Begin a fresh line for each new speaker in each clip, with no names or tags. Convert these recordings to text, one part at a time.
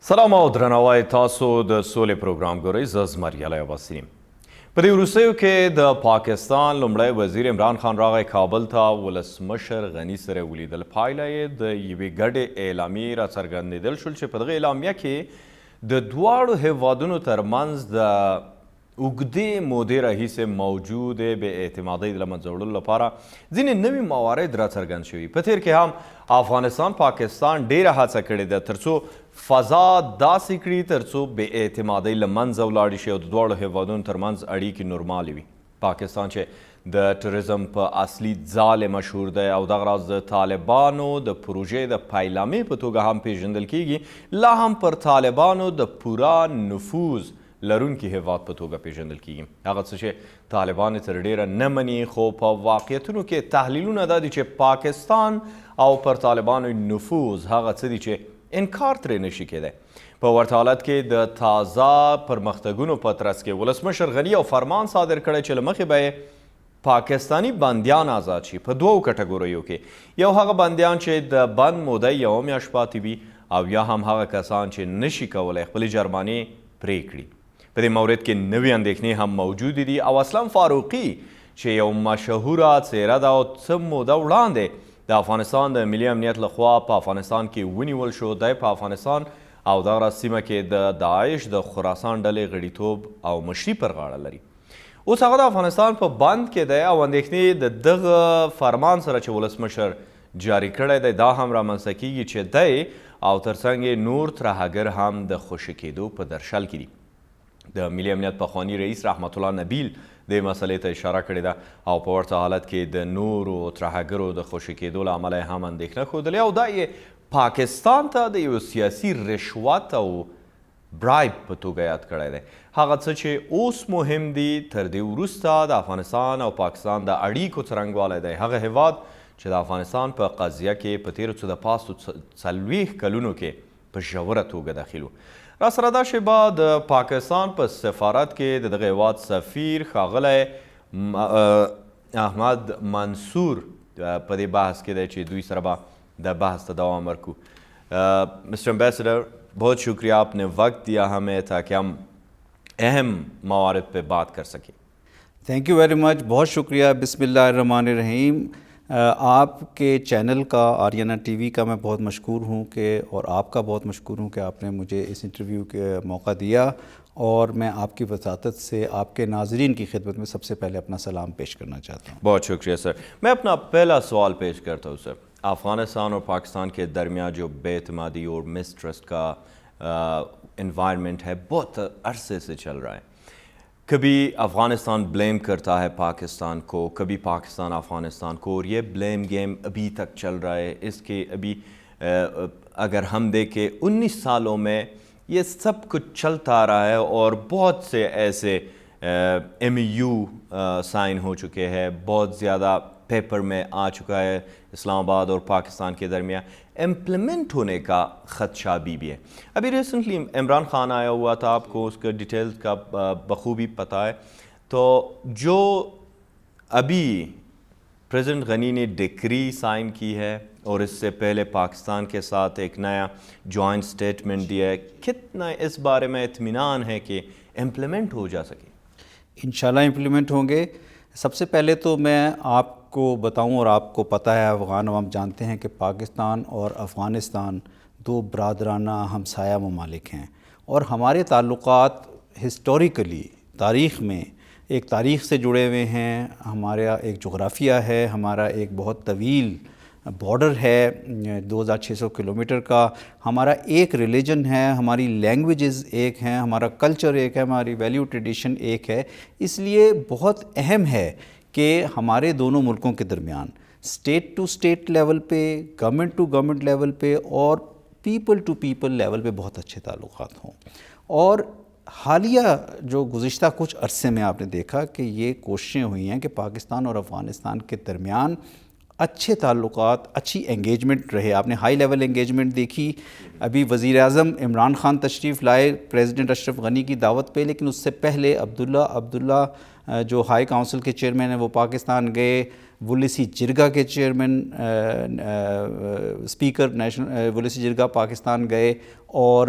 سلام او درناوی تاسو د سولې پروګرام ګورئ زه زمریالی عباسي یم. په دې وروستیو کې د پاکستان لومړی وزیر عمران خان راغی کابل ته ولسمشر غني سره ولیدل. پایله یې د یوې ګډې اعلامیې راڅرګندېدل شول چې په دغه اعلامیه کې د دواړو هیوادونو ترمنځ د اوږدې مودې راهیسې موجودې بې اعتمادۍ د له منځه وړلو لپاره ځینې نوي موارد راڅرګند شوي. په تېر کې هم افغانستان پاکستان ډېره هڅه کړې ده تر څو فضا داسې کړي تر څو بې اعتمادۍ له منځه ولاړې شي او د دواړو هیوادونو ترمنځ اړیکې نورمالې وي. پاکستان چې د ټوریزم په اصلي ځال مشهور دی او دغه راز د طالبانو د پروژې د پیلامې په توګه هم پیژندل کیږي، لا هم پر طالبانو د پوره نفوذ لرونکي هیواد په توګه پیژندل کیږي. هغه څه چې طالبان تر ډیره نه مني، خو په واقعیتونو کې تحلیلونه دا دي چې پاکستان او پر طالبانو نفوذ هغه څه دي چې انکار ترې نشي کېدی. په ورته حالت کې د تازه پرمختګونو په ترڅ کې ولسمشر غني یو فرمان صادر کړی چې له مخې به یې پاکستانی بندیان آزاد شي په دوو کټګوریو کې. یو هغه بندیان چې د بند موده یوه میاشت پاتې وي او یا هم هغه کسان چې نشي کولی خپلې جرمانې پرې کړي. په دې مورد کې نوې اندېښنې هم موجودې دي او اسلم فاروقي چې یو مشهوره څیره ده او څه موده وړاندې د افغانستان د ملي امنیت لخوا په افغانستان کې ونیول شو. دی په افغانستان او دغه سیمه کې د داعش د خراسان ډلې غړیتوب او مشري پر غاړه لري. اوس هغه د افغانستان په بند کې دی او اندېښنې د دغه فرمان سره چې ولسمشر جاري کړی دی دا هم رامنځته کیږي چې دی او ترڅنګ نور ترهګر هم د خوشي کېدو په درشل کې دي. د ملي امنیت پخواني رئیس رحمت الله نبیل دې مسئلې ته اشاره کړې ده او په ورته حالت کې د نورو ترهګرو د خوشي کېدو له امله هم اندېښنه ښودلې او دا یې پاکستان ته د یو سیاسي رشوت او برایب په توګه یاد کړی دی. هغه څه چې اوس مهم دي تر دې وروسته د افغانستان او پاکستان د اړیکو څرنګوالی دی. هغه هیواد چې د افغانستان په قضیه کې په تېرو څه د پاستو 40 کلونو کې په ژوره توګه داخل و. را سره دا شیبه د پاکستان په سفارت کې د دغه هیواد سفیر ښاغلی احمد منصور په دې بحث کې دی چې دوی سره به د بحث ته دوام ورکو. مسٹر امبیسڈر بہت شکریہ آپ نے وقت دیا ہمیں تاکہ ہم اہم موارد پہ بات کر سکیں.
Thank you very much. بہت شکریہ. بسم اللہ الرحمن الرحیم. آپ کے چینل کا آریانہ ٹی وی کا میں بہت مشکور ہوں اور آپ کا بہت مشکور ہوں کہ آپ نے مجھے اس انٹرویو کے موقع دیا اور میں آپ کی وساطت سے آپ کے ناظرین کی خدمت میں سب سے پہلے اپنا سلام پیش کرنا چاہتا ہوں.
بہت شکریہ سر. میں اپنا پہلا سوال پیش کرتا ہوں سر. افغانستان اور پاکستان کے درمیان جو بے اعتمادی اور مسٹرسٹ کا انوائرمنٹ ہے بہت عرصے سے چل رہا ہے. کبھی افغانستان بلیم کرتا ہے پاکستان کو، کبھی پاکستان افغانستان کو، اور یہ بلیم گیم ابھی تک چل رہا ہے. اس کے ابھی اگر ہم دیکھیں 19 سالوں میں یہ سب کچھ چلتا آ رہا ہے اور بہت سے ایسے MOU سائن ہو چکے ہیں، بہت زیادہ پیپر میں آ چکا ہے اسلام آباد اور پاکستان کے درمیان. امپلیمنٹ ہونے کا خدشہ بھی ہے. ابھی ریسنٹلی عمران خان آیا ہوا تھا، آپ کو اس کا ڈیٹیلز کا بخوبی پتہ ہے. تو جو ابھی پریزیڈنٹ غنی نے ڈکری سائن کی ہے اور اس سے پہلے پاکستان کے ساتھ ایک نیا جوائنٹ سٹیٹمنٹ دیا ہے، کتنا اس بارے میں اطمینان ہے کہ امپلیمنٹ ہو جا سکے؟
انشاءاللہ امپلیمنٹ ہوں گے. سب سے پہلے تو میں آپ کو بتاؤں اور آپ کو پتہ ہے، افغان عوام جانتے ہیں کہ پاکستان اور افغانستان دو برادرانہ ہمسایہ ممالک ہیں اور ہمارے تعلقات ہسٹوریکلی تاریخ میں ایک تاریخ سے جڑے ہوئے ہیں. ہمارا ایک جغرافیہ ہے، ہمارا ایک بہت طویل بارڈر ہے 2600 کلومیٹر کا. ہمارا ایک ریلیجن ہے، ہماری لینگویجز ایک ہیں، ہمارا کلچر ایک ہے، ہماری ویلیو ٹریڈیشن ایک ہے. اس لیے بہت اہم ہے کہ ہمارے دونوں ملکوں کے درمیان اسٹیٹ ٹو اسٹیٹ لیول پہ، گورنمنٹ ٹو گورنمنٹ لیول پہ اور پیپل ٹو پیپل لیول پہ بہت اچھے تعلقات ہوں. اور حالیہ جو گزشتہ کچھ عرصے میں آپ نے دیکھا کہ یہ کوششیں ہوئی ہیں کہ پاکستان اور افغانستان کے درمیان اچھے تعلقات، اچھی انگیجمنٹ رہے. آپ نے ہائی لیول انگیجمنٹ دیکھی. ابھی وزیر اعظم عمران خان تشریف لائے پریزیڈنٹ اشرف غنی کی دعوت پہ، لیکن اس سے پہلے عبداللہ جو ہائی کونسل کے چیئرمین ہیں وہ پاکستان گئے. ولیسی جرگا کے چیئرمین اسپیکر نیشنل ولیسی جرگا پاکستان گئے اور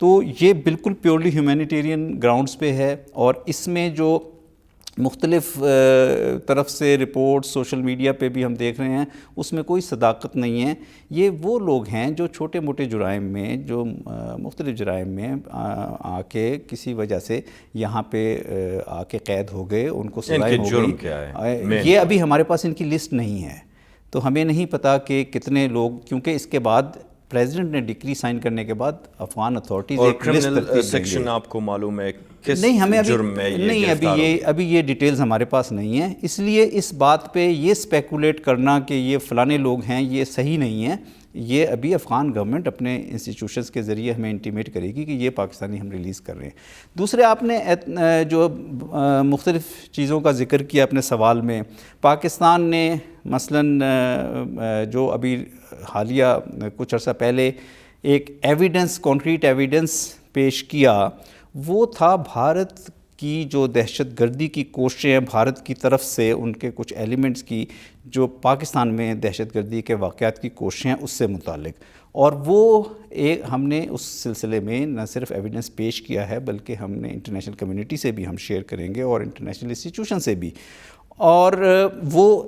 تو یہ بالکل پیورلی ہیومینیٹیرین گراؤنڈز پہ ہے، اور اس میں جو مختلف طرف سے رپورٹ سوشل میڈیا پہ بھی ہم دیکھ رہے ہیں، اس میں کوئی صداقت نہیں ہے۔ یہ وہ لوگ ہیں جو چھوٹے موٹے جرائم میں، جو مختلف جرائم میں آ کے کسی وجہ سے یہاں پہ آ کے قید ہو گئے، ان کو سزائیں ہو
جرم کیا ہے؟
یہ ابھی ہمارے پاس ان کی لسٹ نہیں ہے، تو ہمیں نہیں پتا کہ کتنے لوگ، کیونکہ اس کے بعد پریزیڈنٹ نے ڈکری سائن کرنے کے بعد افغان اتھارٹیز
اور
ایک لسٹ
کرمنل سیکشن آپ کو معلوم ہے کس
نہیں، ہمیں
جرم میں یہ
نہیں،
گرفتار
ابھی یہ ڈیٹیلز ہمارے پاس نہیں ہیں، اس لیے اس بات پہ یہ اسپیکولیٹ کرنا کہ یہ فلانے لوگ ہیں یہ صحیح نہیں ہے۔ یہ ابھی افغان گورنمنٹ اپنے انسٹیٹیوشنز کے ذریعے ہمیں انٹیمیٹ کرے گی کہ یہ پاکستانی ہم ریلیز کر رہے ہیں۔ دوسرے، آپ نے جو مختلف چیزوں کا ذکر کیا اپنے سوال میں، پاکستان نے مثلاً جو ابھی حالیہ کچھ عرصہ پہلے ایک ایویڈنس، کانکریٹ ایویڈنس پیش کیا، وہ تھا بھارت کی جو دہشت گردی کی کوششیں ہیں بھارت کی طرف سے، ان کے کچھ ایلیمنٹس کی جو پاکستان میں دہشت گردی کے واقعات کی کوششیں ہیں اس سے متعلق، اور وہ ہم نے اس سلسلے میں نہ صرف ایویڈنس پیش کیا ہے بلکہ ہم نے انٹرنیشنل کمیونٹی سے بھی ہم شیئر کریں گے اور انٹرنیشنل انسٹیٹیوشن سے بھی، اور وہ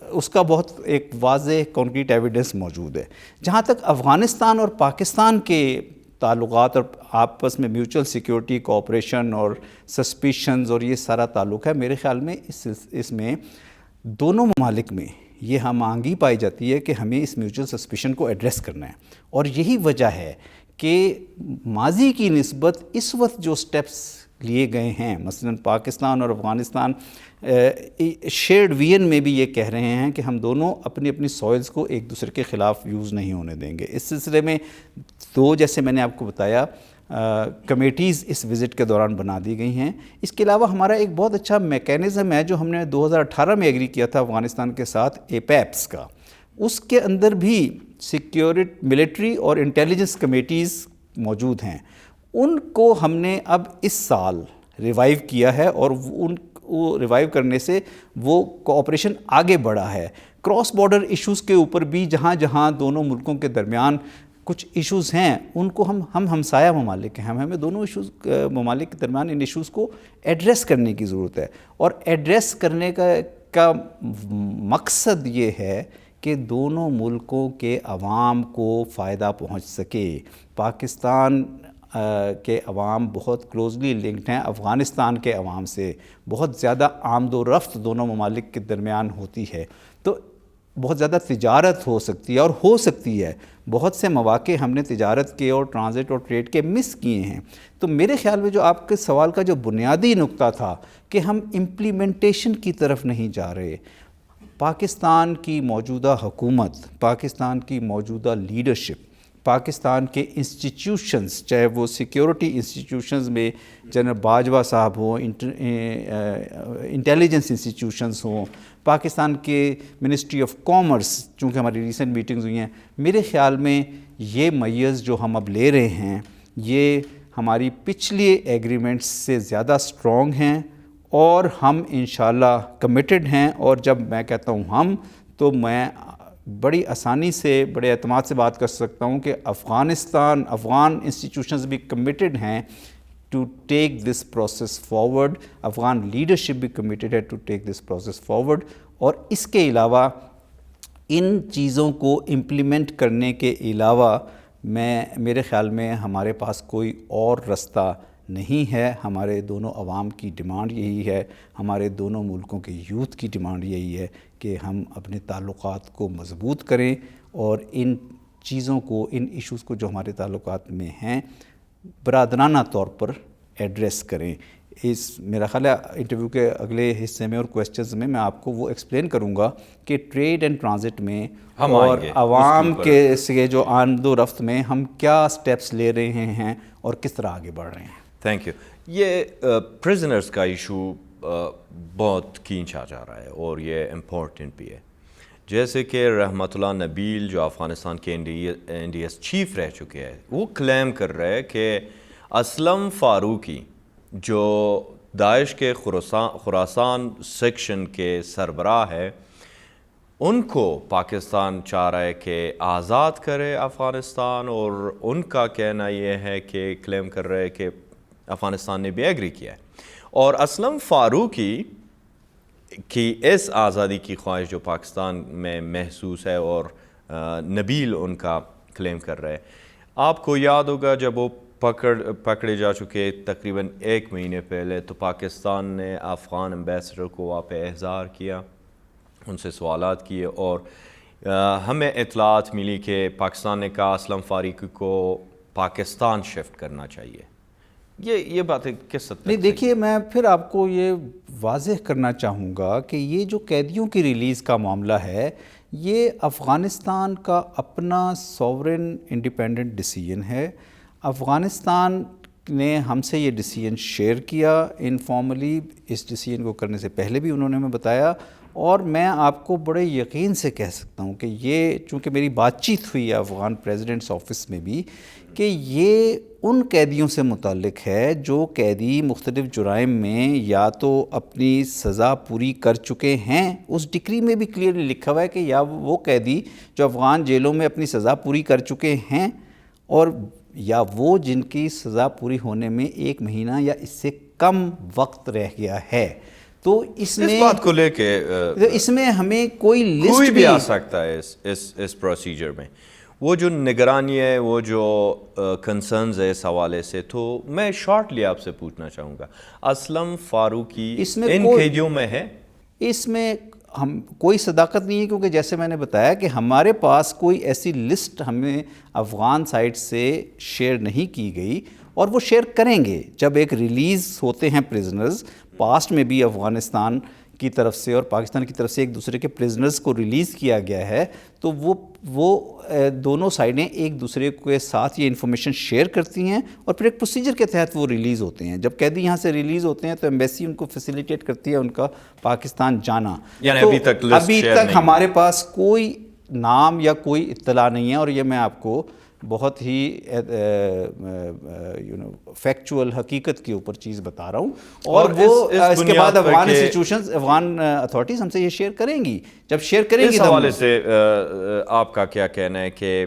اس کا بہت ایک واضح کانکریٹ ایویڈنس موجود ہے۔ جہاں تک افغانستان اور پاکستان کے تعلقات اور آپس میں میوچل سیکیورٹی، کوآپریشن اور سسپیشنز اور یہ سارا تعلق ہے، میرے خیال میں اس میں دونوں ممالک میں یہ ہم آہنگی پائی جاتی ہے کہ ہمیں اس میوچل سسپیشن کو ایڈریس کرنا ہے، اور یہی وجہ ہے کہ ماضی کی نسبت اس وقت جو سٹیپس لیے گئے ہیں، مثلا پاکستان اور افغانستان شیئرڈ ویژن میں بھی یہ کہہ رہے ہیں کہ ہم دونوں اپنی اپنی سوئلز کو ایک دوسرے کے خلاف یوز نہیں ہونے دیں گے۔ اس سلسلے میں جیسے میں نے آپ کو بتایا کمیٹیز اس وزٹ کے دوران بنا دی گئی ہیں۔ اس کے علاوہ ہمارا ایک بہت اچھا میکینزم ہے جو ہم نے 2018 میں ایگری کیا تھا افغانستان کے ساتھ، ایپیپس کا، اس کے اندر بھی سیکیورٹی، ملٹری اور انٹیلیجنس کمیٹیز موجود ہیں، ان کو ہم نے اب اس سال ریوائیو کیا ہے، اور ان کو ریوائیو کرنے سے وہ کوآپریشن آگے بڑھا ہے۔ کراس بارڈر ایشوز کے اوپر بھی جہاں جہاں دونوں ملکوں کے درمیان کچھ ایشوز ہیں، ان کو ہم ہمسایہ ممالک ہیں، ہمیں دونوں ممالک کے درمیان ان ایشوز کو ایڈریس کرنے کی ضرورت ہے، اور ایڈریس کرنے کا مقصد یہ ہے کہ دونوں ملکوں کے عوام کو فائدہ پہنچ سکے۔ پاکستان کے عوام بہت کلوزلی لنکڈ ہیں افغانستان کے عوام سے، بہت زیادہ آمد و رفت دونوں ممالک کے درمیان ہوتی ہے، تو بہت زیادہ تجارت ہو سکتی ہے اور ہو سکتی ہے۔ بہت سے مواقع ہم نے تجارت کے اور ٹرانزٹ اور ٹریڈ کے مس کیے ہیں۔ تو میرے خیال میں جو آپ کے سوال کا جو بنیادی نقطہ تھا کہ ہم امپلیمنٹیشن کی طرف نہیں جا رہے، پاکستان کی موجودہ حکومت، پاکستان کی موجودہ لیڈرشپ، پاکستان کے انسٹیٹیوشنز، چاہے وہ سیکیورٹی انسٹیٹیوشنز میں جنرل باجوہ صاحب ہوں، انٹیلیجنس انسٹیٹیوشنز ہوں، پاکستان کے منسٹری آف کامرس، چونکہ ہماری ریسنٹ میٹنگز ہوئی ہیں، میرے خیال میں یہ میئرز جو ہم اب لے رہے ہیں یہ ہماری پچھلی ایگریمنٹس سے زیادہ اسٹرانگ ہیں، اور ہم انشاءاللہ کمیٹڈ ہیں، اور جب میں کہتا ہوں ہم، تو میں بڑی آسانی سے، بڑے اعتماد سے بات کر سکتا ہوں کہ افغان انسٹیٹیوشنز بھی کمیٹڈ ہیں to take this process forward, Afghan leadership بھی کمیٹڈ ہے to take this process forward, اور اس کے علاوہ ان چیزوں کو امپلیمنٹ کرنے کے علاوہ میرے خیال میں ہمارے پاس کوئی اور رستہ نہیں ہے۔ ہمارے دونوں عوام کی ڈیمانڈ یہی ہے، ہمارے دونوں ملکوں کے یوتھ کی ڈیمانڈ یہی ہے کہ ہم اپنے تعلقات کو مضبوط کریں، اور ان چیزوں کو، ان ایشوز کو جو ہمارے تعلقات میں ہیں، برادرانہ طور پر ایڈریس کریں۔ میرا خیال ہے انٹرویو کے اگلے حصے میں اور کویسچنز میں آپ کو وہ ایکسپلین کروں گا کہ ٹریڈ اینڈ ٹرانزٹ میں اور عوام کے سے جو آمد و رفت میں ہم کیا سٹیپس لے رہے ہیں اور کس طرح آگے بڑھ رہے ہیں۔
Thank you. یہ پرزنرز کا ایشو بہت کھینچا جا رہا ہے اور یہ امپورٹنٹ بھی ہے، جیسے کہ رحمت اللہ نبیل جو افغانستان کے این ڈی ایس چیف رہ چکے ہیں، وہ کلیم کر رہے ہیں کہ اسلم فاروقی جو داعش کے خراسان سیکشن کے سربراہ ہے، ان کو پاکستان چاہ رہا ہے کہ آزاد کرے افغانستان، اور ان کا کہنا یہ ہے کہ کلیم کر رہے کہ افغانستان نے بھی ایگری کیا ہے، اور اسلم فاروقی کی اس آزادی کی خواہش جو پاکستان میں محسوس ہے اور نبیل ان کا کلیم کر رہے ہیں. آپ کو یاد ہوگا جب وہ پکڑے جا چکے تقریباً 1 مہینے پہلے، تو پاکستان نے افغان ایمبیسڈر کو وہاں پہ احضار کیا، ان سے سوالات کیے، اور ہمیں اطلاعات ملی کہ پاکستان نے کہا اسلم فاروقی کو پاکستان شفٹ کرنا چاہیے. یہ باتیں کس حد تک؟
نہیں دیکھیے، میں پھر آپ کو یہ واضح کرنا چاہوں گا کہ یہ جو قیدیوں کی ریلیز کا معاملہ ہے، یہ افغانستان کا اپنا سوورن انڈیپینڈنٹ ڈیسیجن ہے. افغانستان نے ہم سے یہ ڈیسیجن شیئر کیا انفارملی، اس ڈیسیجن کو کرنے سے پہلے بھی انہوں نے ہمیں بتایا، اور میں آپ کو بڑے یقین سے کہہ سکتا ہوں کہ یہ چونکہ میری بات چیت ہوئی ہے افغان پریزیڈنٹس آفس میں بھی، کہ یہ ان قیدیوں سے متعلق ہے جو قیدی مختلف جرائم میں یا تو اپنی سزا پوری کر چکے ہیں. اس ڈکری میں بھی کلیئرلی لکھا ہوا ہے کہ یا وہ قیدی جو افغان جیلوں میں اپنی سزا پوری کر چکے ہیں، اور یا وہ جن کی سزا پوری ہونے میں 1 مہینہ یا اس سے کم وقت رہ گیا ہے. تو اس
بات کو لے کے
اس میں ہمیں کوئی لسٹ
کوئی بھی آ سکتا ہے اس پروسیجر میں. وہ جو نگرانی ہے، وہ جو کنسرنز ہے اس حوالے سے، تو میں شارٹلی آپ سے پوچھنا چاہوں گا، اسلم فاروقی ان قیدیوں میں ہے؟
اس میں ہم کوئی صداقت نہیں ہے، کیونکہ جیسے میں نے بتایا کہ ہمارے پاس کوئی ایسی لسٹ ہمیں افغان سائٹ سے شیئر نہیں کی گئی، اور وہ شیئر کریں گے جب ایک ریلیز ہوتے ہیں پریزنرز. پاسٹ میں بھی افغانستان کی طرف سے اور پاکستان کی طرف سے ایک دوسرے کے پریزنرز کو ریلیز کیا گیا ہے، تو وہ دونوں سائڈیں ایک دوسرے کے ساتھ یہ انفارمیشن شیئر کرتی ہیں، اور پھر ایک پروسیجر کے تحت وہ ریلیز ہوتے ہیں. جب قیدی یہاں سے ریلیز ہوتے ہیں تو ایمبیسی ان کو فیسیلیٹیٹ کرتی ہے ان کا پاکستان جانا.
یعنی
تو ابھی تک ہمارے پاس کوئی نام یا کوئی اطلاع نہیں ہے، اور یہ میں آپ کو بہت ہی فیکچول حقیقت کے اوپر چیز بتا رہا ہوں. اور وہ اس کے بعد افغان انسٹیٹیوشنز، افغان اتھارٹیز ہم سے یہ شیئر کریں گی. جب شیئر کریں گی
اس حوالے سے آپ کا کیا کہنا ہے کہ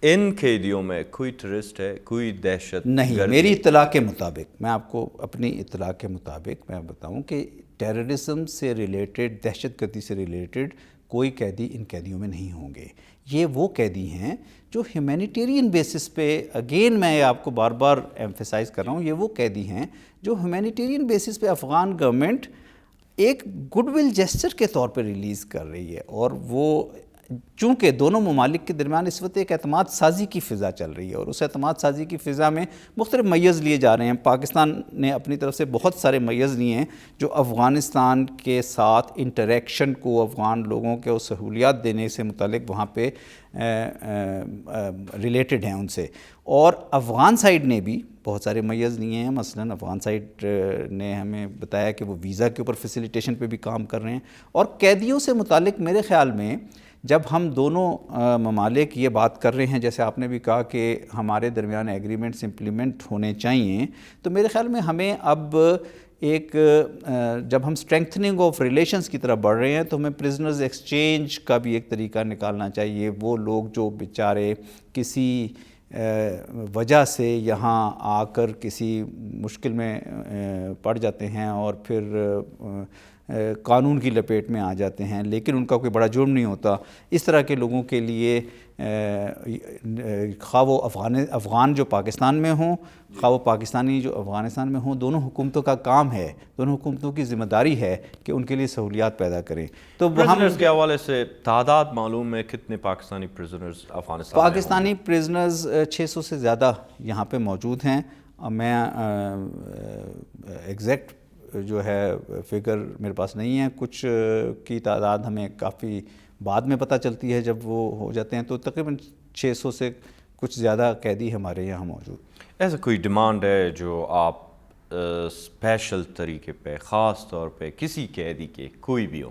ان قیدیوں میں کوئی ٹیررسٹ ہے، کوئی دہشت
نہیں؟ میری اطلاع کے مطابق، میں آپ کو اپنی اطلاع کے مطابق میں بتاؤں کہ ٹیررزم سے ریلیٹڈ، دہشت گردی سے ریلیٹڈ کوئی قیدی ان قیدیوں میں نہیں ہوں گے. یہ وہ قیدی ہیں جو ہیومینیٹیرین بیسس پہ، اگین میں آپ کو بار بار ایمفیسائز کر رہا ہوں، یہ وہ قیدی ہیں جو ہیومینیٹیرین بیسس پہ افغان گورنمنٹ ایک گڈ ول جیسچر کے طور پہ ریلیز کر رہی ہے. اور وہ چونکہ دونوں ممالک کے درمیان اس وقت ایک اعتماد سازی کی فضا چل رہی ہے، اور اس اعتماد سازی کی فضا میں مختلف میز لیے جا رہے ہیں. پاکستان نے اپنی طرف سے بہت سارے میز لیے ہیں جو افغانستان کے ساتھ انٹریکشن کو، افغان لوگوں کو سہولیات دینے سے متعلق وہاں پہ ریلیٹڈ ہیں ان سے. اور افغان سائڈ نے بھی بہت سارے میز لیے ہیں. مثلا افغان سائڈ نے ہمیں بتایا کہ وہ ویزا کے اوپر فیسیلیٹیشن پہ بھی کام کر رہے ہیں. اور قیدیوں سے متعلق میرے خیال میں جب ہم دونوں ممالک یہ بات کر رہے ہیں، جیسے آپ نے بھی کہا کہ ہمارے درمیان ایگریمنٹس امپلیمنٹ ہونے چاہیے، تو میرے خیال میں ہمیں اب ایک جب ہم اسٹرینتھننگ آف ریلیشنز کی طرف بڑھ رہے ہیں تو ہمیں پرزنرز ایکسچینج کا بھی ایک طریقہ نکالنا چاہیے. وہ لوگ جو بیچارے کسی وجہ سے یہاں آ کر کسی مشکل میں پڑ جاتے ہیں اور پھر قانون کی لپیٹ میں آ جاتے ہیں، لیکن ان کا کوئی بڑا جرم نہیں ہوتا، اس طرح کے لوگوں کے لیے خواہ وہ افغان جو پاکستان میں ہوں، خواہ وہ پاکستانی جو افغانستان میں ہوں، دونوں حکومتوں کا کام ہے، دونوں حکومتوں کی ذمہ داری ہے کہ ان کے لیے سہولیات پیدا کریں. تو
پرزنرز کے حوالے سے تعداد معلوم ہے کتنے پاکستانی پرزنرز افغانستان میں؟
پاکستانی پرزنرز 600 سے زیادہ یہاں پہ موجود ہیں. میں ایگزیکٹ جو ہے فگر میرے پاس نہیں ہے، کچھ کی تعداد ہمیں کافی بعد میں پتہ چلتی ہے جب وہ ہو جاتے ہیں. تو تقریباً 600 سے کچھ زیادہ قیدی ہمارے یہاں موجود.
ایسا کوئی ڈیمانڈ ہے جو آپ اسپیشل طریقے پہ، خاص طور پہ کسی قیدی کے، کوئی بھی ہو،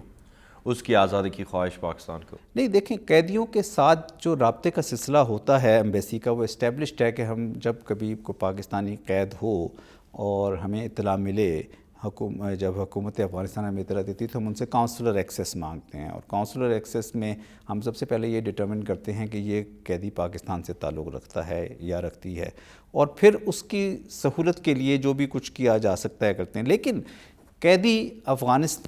اس کی آزادی کی خواہش پاکستان کو؟
نہیں دیکھیں، قیدیوں کے ساتھ جو رابطے کا سلسلہ ہوتا ہے ایمبیسی کا، وہ اسٹیبلشڈ ہے کہ ہم جب کبھی کو پاکستانی قید ہو اور ہمیں اطلاع ملے، جب حکومت افغانستان ہمیں اطلاع دیتی ہے تو ہم ان سے کاؤنسلر ایکسیس مانگتے ہیں، اور کاؤنسلر ایکسیس میں ہم سب سے پہلے یہ ڈٹرمن کرتے ہیں کہ یہ قیدی پاکستان سے تعلق رکھتا ہے یا رکھتی ہے، اور پھر اس کی سہولت کے لیے جو بھی کچھ کیا جا سکتا ہے کرتے ہیں۔ لیکن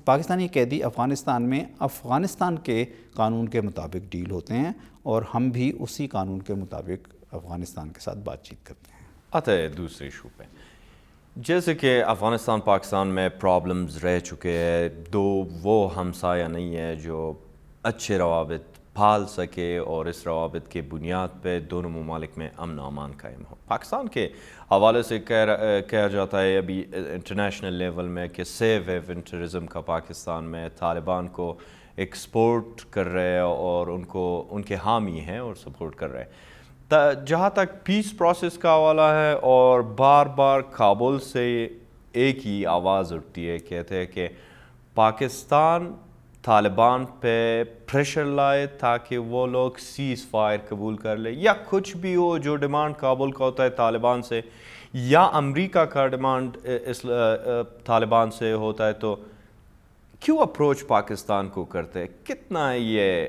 پاکستانی قیدی افغانستان میں افغانستان کے قانون کے مطابق ڈیل ہوتے ہیں، اور ہم بھی اسی قانون کے مطابق افغانستان کے ساتھ بات چیت کرتے ہیں۔
آتا ہے دوسرے ایشو پہ، جیسے کہ افغانستان پاکستان میں پرابلمز رہ چکے ہیں، دو وہ ہمسایہ نہیں ہے جو اچھے روابط پال سکے اور اس روابط کے بنیاد پہ دونوں ممالک میں امن و امان قائم ہو۔ پاکستان کے حوالے سے کہا جاتا ہے ابھی انٹرنیشنل لیول میں کہ سیو ایونٹرزم کا پاکستان میں طالبان کو ایکسپورٹ کر رہے ہیں اور ان کے حامی ہیں اور سپورٹ کر رہے ہیں۔ جہاں تک پیس پروسیس کا حوالہ ہے، اور بار بار کابل سے ایک ہی آواز اٹھتی ہے، کہتے ہیں کہ پاکستان طالبان پہ پریشر لائے تاکہ وہ لوگ سیز فائر قبول کر لے، یا کچھ بھی ہو جو ڈیمانڈ کابل کا ہوتا ہے طالبان سے، یا امریکہ کا ڈیمانڈ طالبان سے ہوتا ہے، تو کیوں اپروچ پاکستان کو کرتے ہیں؟ کتنا یہ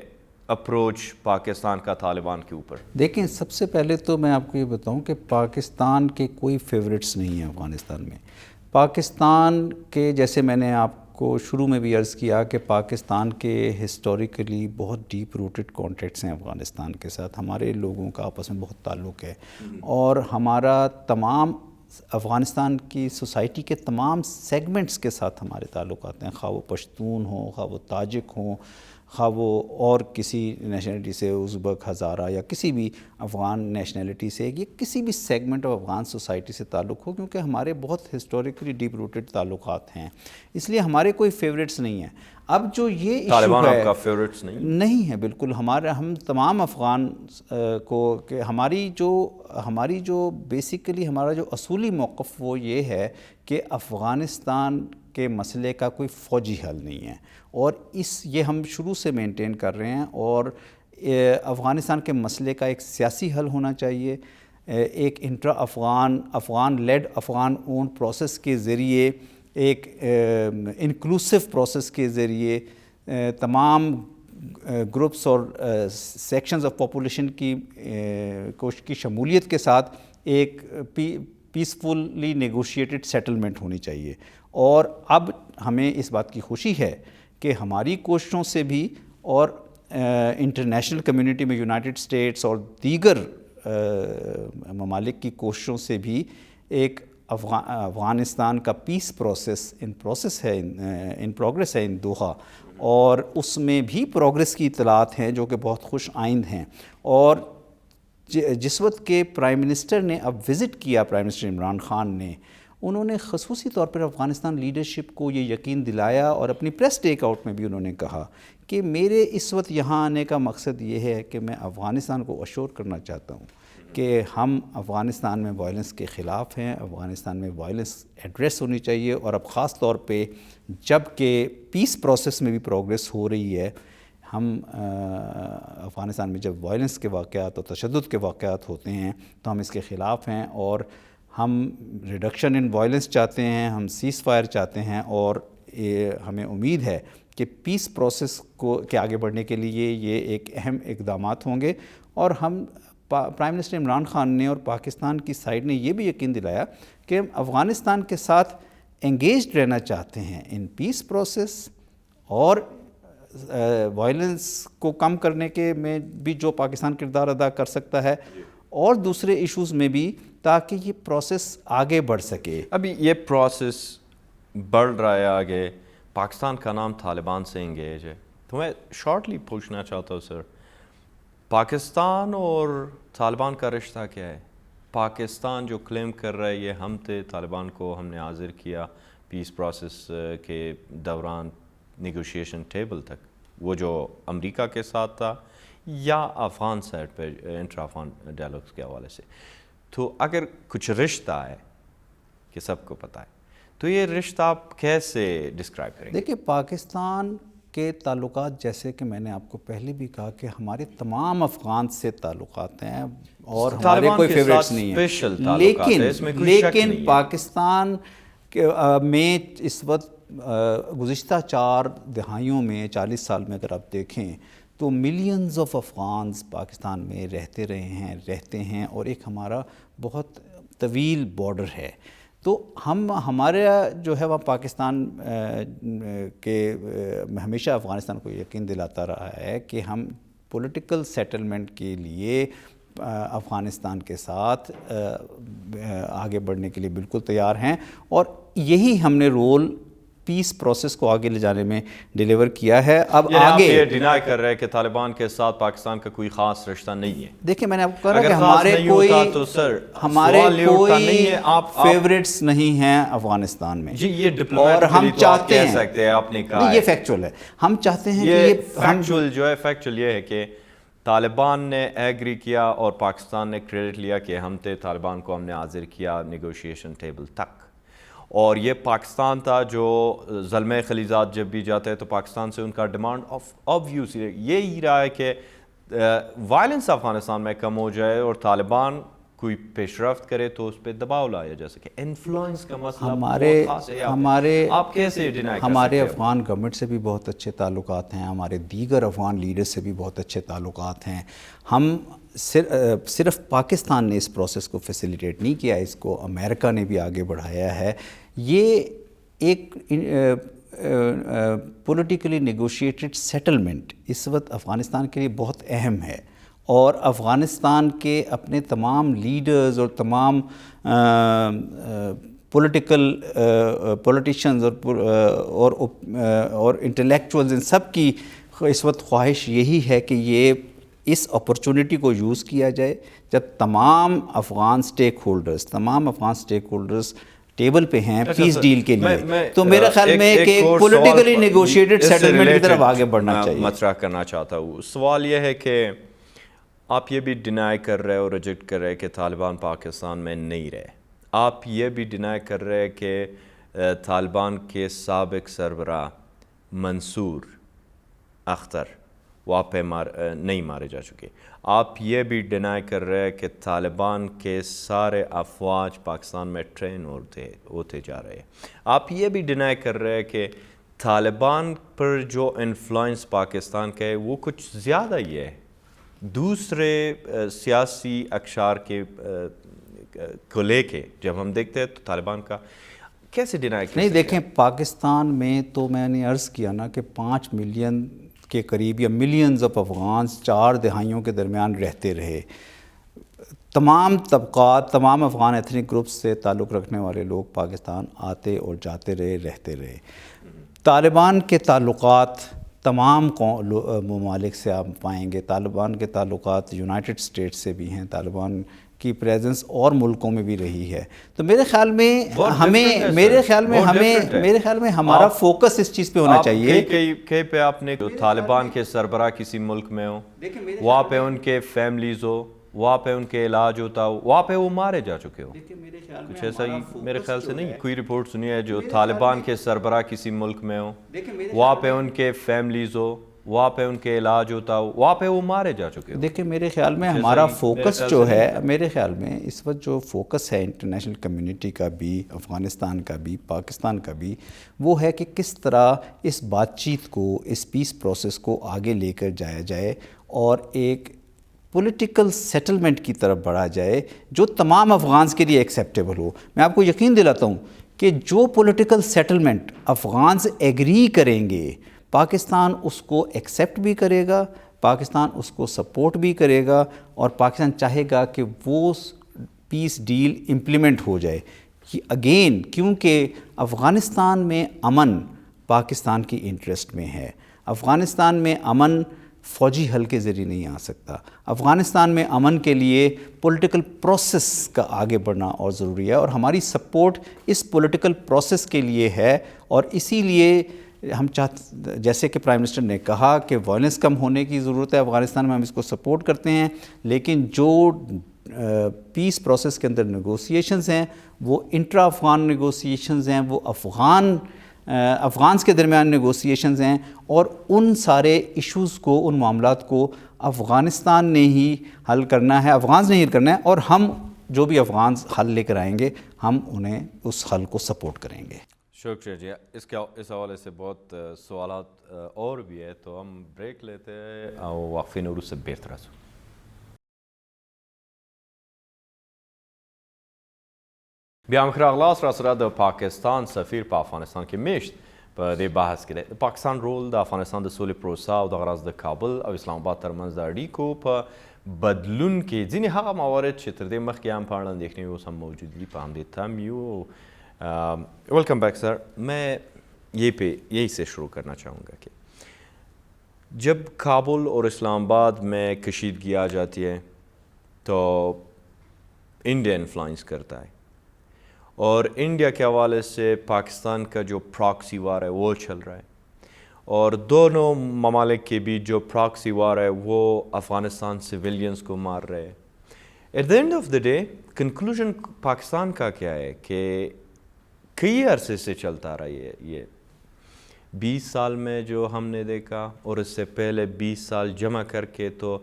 اپروچ پاکستان کا طالبان کے اوپر؟
دیکھیں، سب سے پہلے تو میں آپ کو یہ بتاؤں کہ پاکستان کے کوئی فیوریٹس نہیں ہیں افغانستان میں۔ پاکستان کے، جیسے میں نے آپ کو شروع میں بھی عرض کیا کہ پاکستان کے ہسٹوریکلی بہت ڈیپ روٹڈ کانٹیکٹس ہیں افغانستان کے ساتھ، ہمارے لوگوں کا آپس میں بہت تعلق ہے، اور ہمارا تمام افغانستان کی سوسائٹی کے تمام سیگمنٹس کے ساتھ ہمارے تعلقات ہیں، خواہ وہ پشتون ہوں، خواہ وہ تاجک ہوں، خواہ وہ اور کسی نیشنلٹی سے، ازبک، ہزارہ، یا کسی بھی افغان نیشنلٹی سے، یہ کسی بھی سیگمنٹ آف افغان سوسائٹی سے تعلق ہو، کیونکہ ہمارے بہت ہسٹوریکلی ڈیپ روٹڈ تعلقات ہیں، اس لیے ہمارے کوئی فیوریٹس نہیں ہیں۔ اب جو یہ ایشو
طالبان
ہے،
آپ کا فیوریٹس
نہیں ہے بالکل، ہم تمام افغان کو کہ ہماری جو بیسیکلی ہمارا جو اصولی موقف وہ یہ ہے کہ افغانستان کے مسئلے کا کوئی فوجی حل نہیں ہے، اور یہ ہم شروع سے مینٹین کر رہے ہیں، اور افغانستان کے مسئلے کا ایک سیاسی حل ہونا چاہیے، ایک انٹرا افغان لیڈ افغان اون پروسیس کے ذریعے، ایک انکلوسیو پروسیس کے ذریعے تمام گروپس اور سیکشنز آف پاپولیشن کی شمولیت کے ساتھ ایک پیسفلی نیگوشیٹڈ سیٹلمنٹ ہونی چاہیے۔ اور اب ہمیں اس بات کی خوشی ہے کہ ہماری کوششوں سے بھی، اور انٹرنیشنل کمیونٹی میں یونائٹڈ اسٹیٹس اور دیگر ممالک کی کوششوں سے بھی، ایک افغانستان کا پیس پروسیس ان پروگریس ہے ان دوحہ، اور اس میں بھی پروگریس کی اطلاعات ہیں جو کہ بہت خوش آئند ہیں۔ اور جس وقت کے پرائم منسٹر نے اب وزٹ کیا، پرائم منسٹر عمران خان نے، انہوں نے خصوصی طور پر افغانستان لیڈرشپ کو یہ یقین دلایا، اور اپنی پریس ٹیک آؤٹ میں بھی انہوں نے کہا کہ میرے اس وقت یہاں آنے کا مقصد یہ ہے کہ میں افغانستان کو اشور کرنا چاہتا ہوں کہ ہم افغانستان میں وائلنس کے خلاف ہیں، افغانستان میں وائلنس ایڈریس ہونی چاہیے، اور اب خاص طور پہ جب کہ پیس پروسیس میں بھی پروگریس ہو رہی ہے، ہم افغانستان میں جب وائلنس کے واقعات اور تشدد کے واقعات ہوتے ہیں تو ہم اس کے خلاف ہیں، اور ہم ریڈکشن ان وائلنس چاہتے ہیں، ہم سیز فائر چاہتے ہیں، اور ہمیں امید ہے کہ پیس پروسیس کے آگے بڑھنے کے لیے یہ ایک اہم اقدامات ہوں گے۔ اور ہم پرائم منسٹر عمران خان نے اور پاکستان کی سائڈ نے یہ بھی یقین دلایا کہ ہم افغانستان کے ساتھ انگیجڈ رہنا چاہتے ہیں ان پیس پروسیس، اور وائلنس کو کم کرنے کے میں بھی جو پاکستان کردار ادا کر سکتا ہے، اور دوسرے ایشوز میں بھی، تاکہ یہ پروسیس آگے بڑھ سکے۔
ابھی یہ پروسیس بڑھ رہا ہے آگے، پاکستان کا نام طالبان سے انگیج ہے، تو میں شارٹلی پوچھنا چاہتا ہوں سر، پاکستان اور طالبان کا رشتہ کیا ہے؟ پاکستان جو کلیم کر رہا ہے یہ ہم تھے، طالبان کو ہم نے حاضر کیا پیس پروسیس کے دوران نیگوشیشن ٹیبل تک، وہ جو امریکہ کے ساتھ تھا، یا افغان سائڈ پہ انٹرا افغان ڈائلاگس کے حوالے سے، تو اگر کچھ رشتہ ہے کہ سب کو پتہ ہے، تو یہ رشتہ آپ کیسے ڈسکرائب کریں گے؟
دیکھیں، پاکستان کے تعلقات، جیسے کہ میں نے آپ کو پہلے بھی کہا کہ ہمارے تمام افغان سے تعلقات ہیں، اور ہمارے کوئی فیوریٹس نہیں ہیں، لیکن پاکستان کہ میں اس وقت گزشتہ 4 دہائیوں میں 40 سال میں اگر آپ دیکھیں تو ملینز آف افغانز پاکستان میں رہتے ہیں اور ایک ہمارا بہت طویل بارڈر ہے. تو ہمارا جو ہے وہ پاکستان کے ہمیشہ افغانستان کو یقین دلاتا رہا ہے کہ ہم پولیٹیکل سیٹلمنٹ کے لیے افغانستان کے ساتھ آگے بڑھنے کے لیے بالکل تیار ہیں, اور یہی ہم نے رول پیس پروسیس کو آگے لے جانے میں ڈیلیور کیا ہے. اب آگے
یہ ڈینائی کر رہے ہیں کہ طالبان کے ساتھ پاکستان کا کوئی خاص رشتہ نہیں ہے.
دیکھیں میں نے آپ کو کہا کہ ہمارے کوئی فیوریٹس نہیں ہیں افغانستان میں, اور ہم چاہتے ہیں, یہ فیکچول ہے, ہم چاہتے ہیں کہ یہ
فیکچول جو ہے, فیکچول یہ ہے کہ طالبان نے ایگری کیا اور پاکستان نے کریڈٹ لیا کہ ہم تھے, طالبان کو ہم نے حاضر کیا نیگوشیشن ٹیبل تک, اور یہ پاکستان تھا جو زلمے خلیجات جب بھی جاتے ہیں تو پاکستان سے ان کا ڈیمانڈ آبویس یہی رہا ہے کہ وائلنس افغانستان میں کم ہو جائے اور طالبان کوئی پیش رفت کرے تو اس پہ دباؤ لایا جا سکے. انفلوئنس کا مسئلہ آپ کیسے ڈینائی کر سکتے ہیں؟
ہمارے افغان گورنمنٹ سے بھی بہت اچھے تعلقات ہیں, ہمارے دیگر افغان لیڈر سے بھی بہت اچھے تعلقات ہیں. ہم صرف پاکستان نے اس پروسیس کو فیسیلیٹیٹ نہیں کیا, اس کو امریکہ نے بھی آگے بڑھایا ہے. یہ ایک پولیٹیکلی نیگوشیٹڈ سیٹلمنٹ اس وقت افغانستان کے لیے بہت اہم ہے, اور افغانستان کے اپنے تمام لیڈرز اور تمام پولیٹیشنز اور انٹلیکچوئلز ان سب کی اس وقت خواہش یہی ہے کہ یہ اس اپرچونٹی کو یوز کیا جائے جب تمام افغان سٹیک ہولڈرز ٹیبل پہ ہیں پیس ڈیل کے لیے. تو میرے خیال میں کہ پولیٹیکلی نیگوشیٹڈ سیٹلمنٹ کی طرف آگے بڑھنا چاہیے.
مطرح کرنا چاہتا ہوں, سوال یہ ہے کہ آپ یہ بھی ڈینائی کر رہے اور ریجیکٹ کر رہے کہ طالبان پاکستان میں نہیں رہے, آپ یہ بھی ڈینائی کر رہے کہ طالبان کے سابق سربراہ منصور اختر وہاں پہ نہیں مارے جا چکے, آپ یہ بھی ڈینائی کر رہے کہ طالبان کے سارے افواج پاکستان میں ٹرین ہوتے جا رہے, آپ یہ بھی ڈینائی کر رہے کہ طالبان پر جو انفلوئنس پاکستان کا ہے وہ کچھ زیادہ ہی ہے دوسرے سیاسی اقشار کے کو لے کے. جب ہم دیکھتے ہیں تو طالبان کا کیسے ڈینائی کر
نہیں, دیکھیں پاکستان میں تو میں نے عرض کیا نا کہ 5 ملین کے قریب یا ملینز آف افغانز 4 دہائیوں کے درمیان رہتے رہے. تمام طبقات, تمام افغان ایتھنک گروپس سے تعلق رکھنے والے لوگ پاکستان آتے اور جاتے رہتے رہے. طالبان کے تعلقات تمام ممالک سے آپ پائیں گے, طالبان کے تعلقات یونائٹڈ اسٹیٹس سے بھی ہیں, طالبان کی پریزنس اور ملکوں میں بھی رہی ہے. تو میرے خیال میں ہمارا فوکس اس چیز پہ ہونا چاہیے.
کہیں پہ آپ نے طالبان کے سربراہ کسی ملک میں ہو, وہاں پہ ان کے فیملیز ہو, وہاں پہ ان کے علاج ہوتا ہو, وہاں پہ وہ مارے جا چکے ہو, کچھ ایسا ہی میرے خیال سے نہیں کوئی رپورٹ سنی ہے جو طالبان کے سربراہ کسی ملک میں ہو, وہاں پہ ان کے فیملیز ہو, وہاں پہ ان کے علاج ہوتا ہو, وہاں پہ وہ مارے جا چکے ہو.
دیکھیں میرے خیال میں ہمارا فوکس جو ہے, میرے خیال میں اس وقت جو فوکس ہے انٹرنیشنل کمیونٹی کا بھی, افغانستان کا بھی, پاکستان کا بھی, وہ ہے کہ کس طرح اس بات چیت کو, اس پیس پروسیس کو آگے لے کر جایا جائے اور ایک پولیٹیکل سیٹلمنٹ کی طرف بڑھا جائے جو تمام افغانز کے لیے ایکسیپٹیبل ہو. میں آپ کو یقین دلاتا ہوں کہ جو پولیٹیکل سیٹلمنٹ افغانز ایگری کریں گے پاکستان اس کو ایکسیپٹ بھی کرے گا, پاکستان اس کو سپورٹ بھی کرے گا, اور پاکستان چاہے گا کہ وہ پیس ڈیل امپلیمنٹ ہو جائے. اگین کیونکہ افغانستان میں امن پاکستان کی انٹرسٹ میں ہے. افغانستان میں امن فوجی حل کے ذریعے نہیں آ سکتا. افغانستان میں امن کے لیے پولیٹیکل پروسیس کا آگے بڑھنا اور ضروری ہے, اور ہماری سپورٹ اس پولیٹیکل پروسیس کے لیے ہے. اور اسی لیے ہم جیسے کہ پرائم منسٹر نے کہا کہ وائلنس کم ہونے کی ضرورت ہے افغانستان میں, ہم اس کو سپورٹ کرتے ہیں, لیکن جو پیس پروسیس کے اندر نیگوسیشنز ہیں وہ انٹرا افغان نیگوسیشنز ہیں, وہ افغانز کے درمیان نیگوسیشنز ہیں, اور ان سارے ایشوز کو, ان معاملات کو افغانستان نے ہی حل کرنا ہے, افغانز نے ہی حل کرنا ہے, اور ہم جو بھی افغان حل لے کر آئیں گے ہم انہیں اس حل کو سپورٹ کریں گے.
شکریہ جی. اس حوالے سے بہت سوالات اور بھی ہے تو ہم بریک لیتے ہیں اور وقفے نور سے بہتر ہے. بیا مخ راغلاست را سره د پاکستان سفیر په افغانستان کې میشت په دې بحث کې دی. د پاکستان رول د افغانستان د سولې پروسه او دغه راز د کابل او اسلام آباد ترمنځ د اړیکو په بدلون کې ځینې هغه موارد چې تر دې مخکې هم په اړه اندېښنې اوس هم موجود دي په همدې تم یو. ویلکم بیک سر. میں یہی سے شروع کرنا چاہوں گا کہ جب کابل اور اسلام آباد میں کشیدگی آ جاتی ہے تو انڈیا انفلوئنس کرتا ہے اور انڈیا کے حوالے سے پاکستان کا جو پراکسی وار ہے وہ چل رہا ہے اور دونوں ممالک کے بیچ جو پراکسی وار ہے وہ افغانستان سویلینز کو مار رہے ہیں. At the end of the day conclusion Pakistan کا کیا ہے کہ کئی عرصے سے چلتا رہا ہے یہ 20 سال میں جو ہم نے دیکھا اور اس سے پہلے 20 سال جمع کر کے تو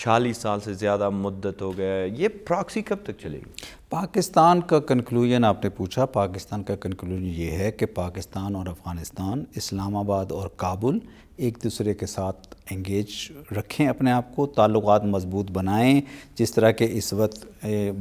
40 سال سے زیادہ مدت ہو گیا ہے. یہ پراکسی کب تک چلے گی؟
پاکستان کا کنکلوژن آپ نے پوچھا. پاکستان کا کنکلوژن یہ ہے کہ پاکستان اور افغانستان اسلام آباد اور کابل ایک دوسرے کے ساتھ انگیج رکھیں, اپنے آپ کو تعلقات مضبوط بنائیں. جس طرح کہ اس وقت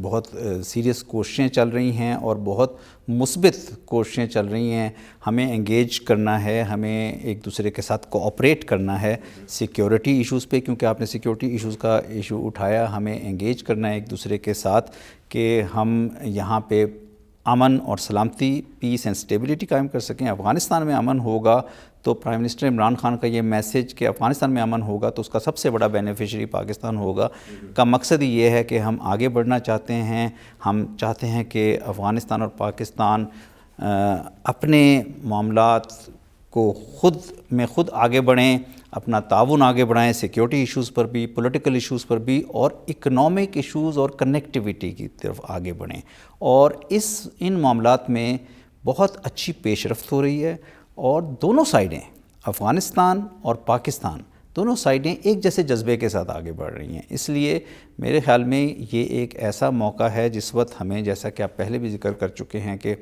بہت سیریس کوششیں چل رہی ہیں اور بہت مثبت کوششیں چل رہی ہیں. ہمیں انگیج کرنا ہے, ہمیں ایک دوسرے کے ساتھ کوآپریٹ کرنا ہے سیکیورٹی ایشوز پہ, کیونکہ آپ نے سیکیورٹی ایشوز کا ایشو اٹھایا. ہمیں انگیج کرنا ہے ایک دوسرے کے ساتھ کہ ہم یہاں پہ امن اور سلامتی, پیس اینڈ سٹیبلٹی قائم کر سکیں. افغانستان میں امن ہوگا تو پرائم منسٹر عمران خان کا یہ میسیج کہ افغانستان میں امن ہوگا تو اس کا سب سے بڑا بینیفیشری پاکستان ہوگا کا مقصد یہ ہے کہ ہم آگے بڑھنا چاہتے ہیں. ہم چاہتے ہیں کہ افغانستان اور پاکستان اپنے معاملات کو خود آگے بڑھیں, اپنا تعاون آگے بڑھائیں سیکیورٹی ایشوز پر بھی, پولیٹیکل ایشوز پر بھی, اور اکنامک ایشوز اور کنیکٹیویٹی کی طرف آگے بڑھیں. اور ان معاملات میں بہت اچھی پیش رفت ہو رہی ہے اور دونوں سائیڈیں افغانستان اور پاکستان دونوں سائیڈیں ایک جیسے جذبے کے ساتھ آگے بڑھ رہی ہیں. اس لیے میرے خیال میں یہ ایک ایسا موقع ہے جس وقت ہمیں, جیسا کہ آپ پہلے بھی ذکر کر چکے ہیں کہ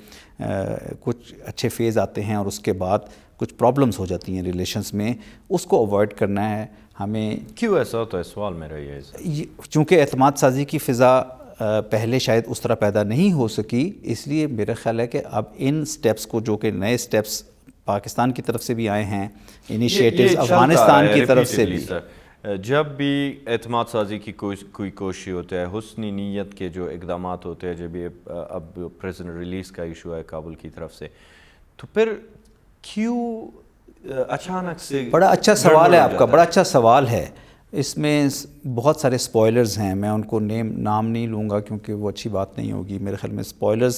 کچھ اچھے فیز آتے ہیں اور اس کے بعد کچھ پرابلمز ہو جاتی ہیں ریلیشنز میں, اس کو اوائڈ کرنا ہے ہمیں.
کیوں ایسا ہوتا ہے سوال میرا یہ ہے؟
چونکہ اعتماد سازی کی فضا پہلے شاید اس طرح پیدا نہیں ہو سکی, اس لیے میرا خیال ہے کہ اب ان سٹیپس کو, جو کہ نئے سٹیپس پاکستان کی طرف سے بھی آئے ہیں, انیشیٹوز افغانستان کی طرف سے بھی,
جب بھی اعتماد سازی کی کوئی کوشش ہوتا ہے, حسنی نیت کے جو اقدامات ہوتے ہیں, جب یہ اب پریزنر ریلیز کا ایشو ہے کابل کی طرف سے, تو پھر کیوں اچانک سے؟
بڑا اچھا سوال ہے آپ کا, بڑا اچھا سوال ہے. اس میں بہت سارے سپوائلرز ہیں, میں ان کو نام نہیں لوں گا کیونکہ وہ اچھی بات نہیں ہوگی. میرے خیال میں سپوائلرز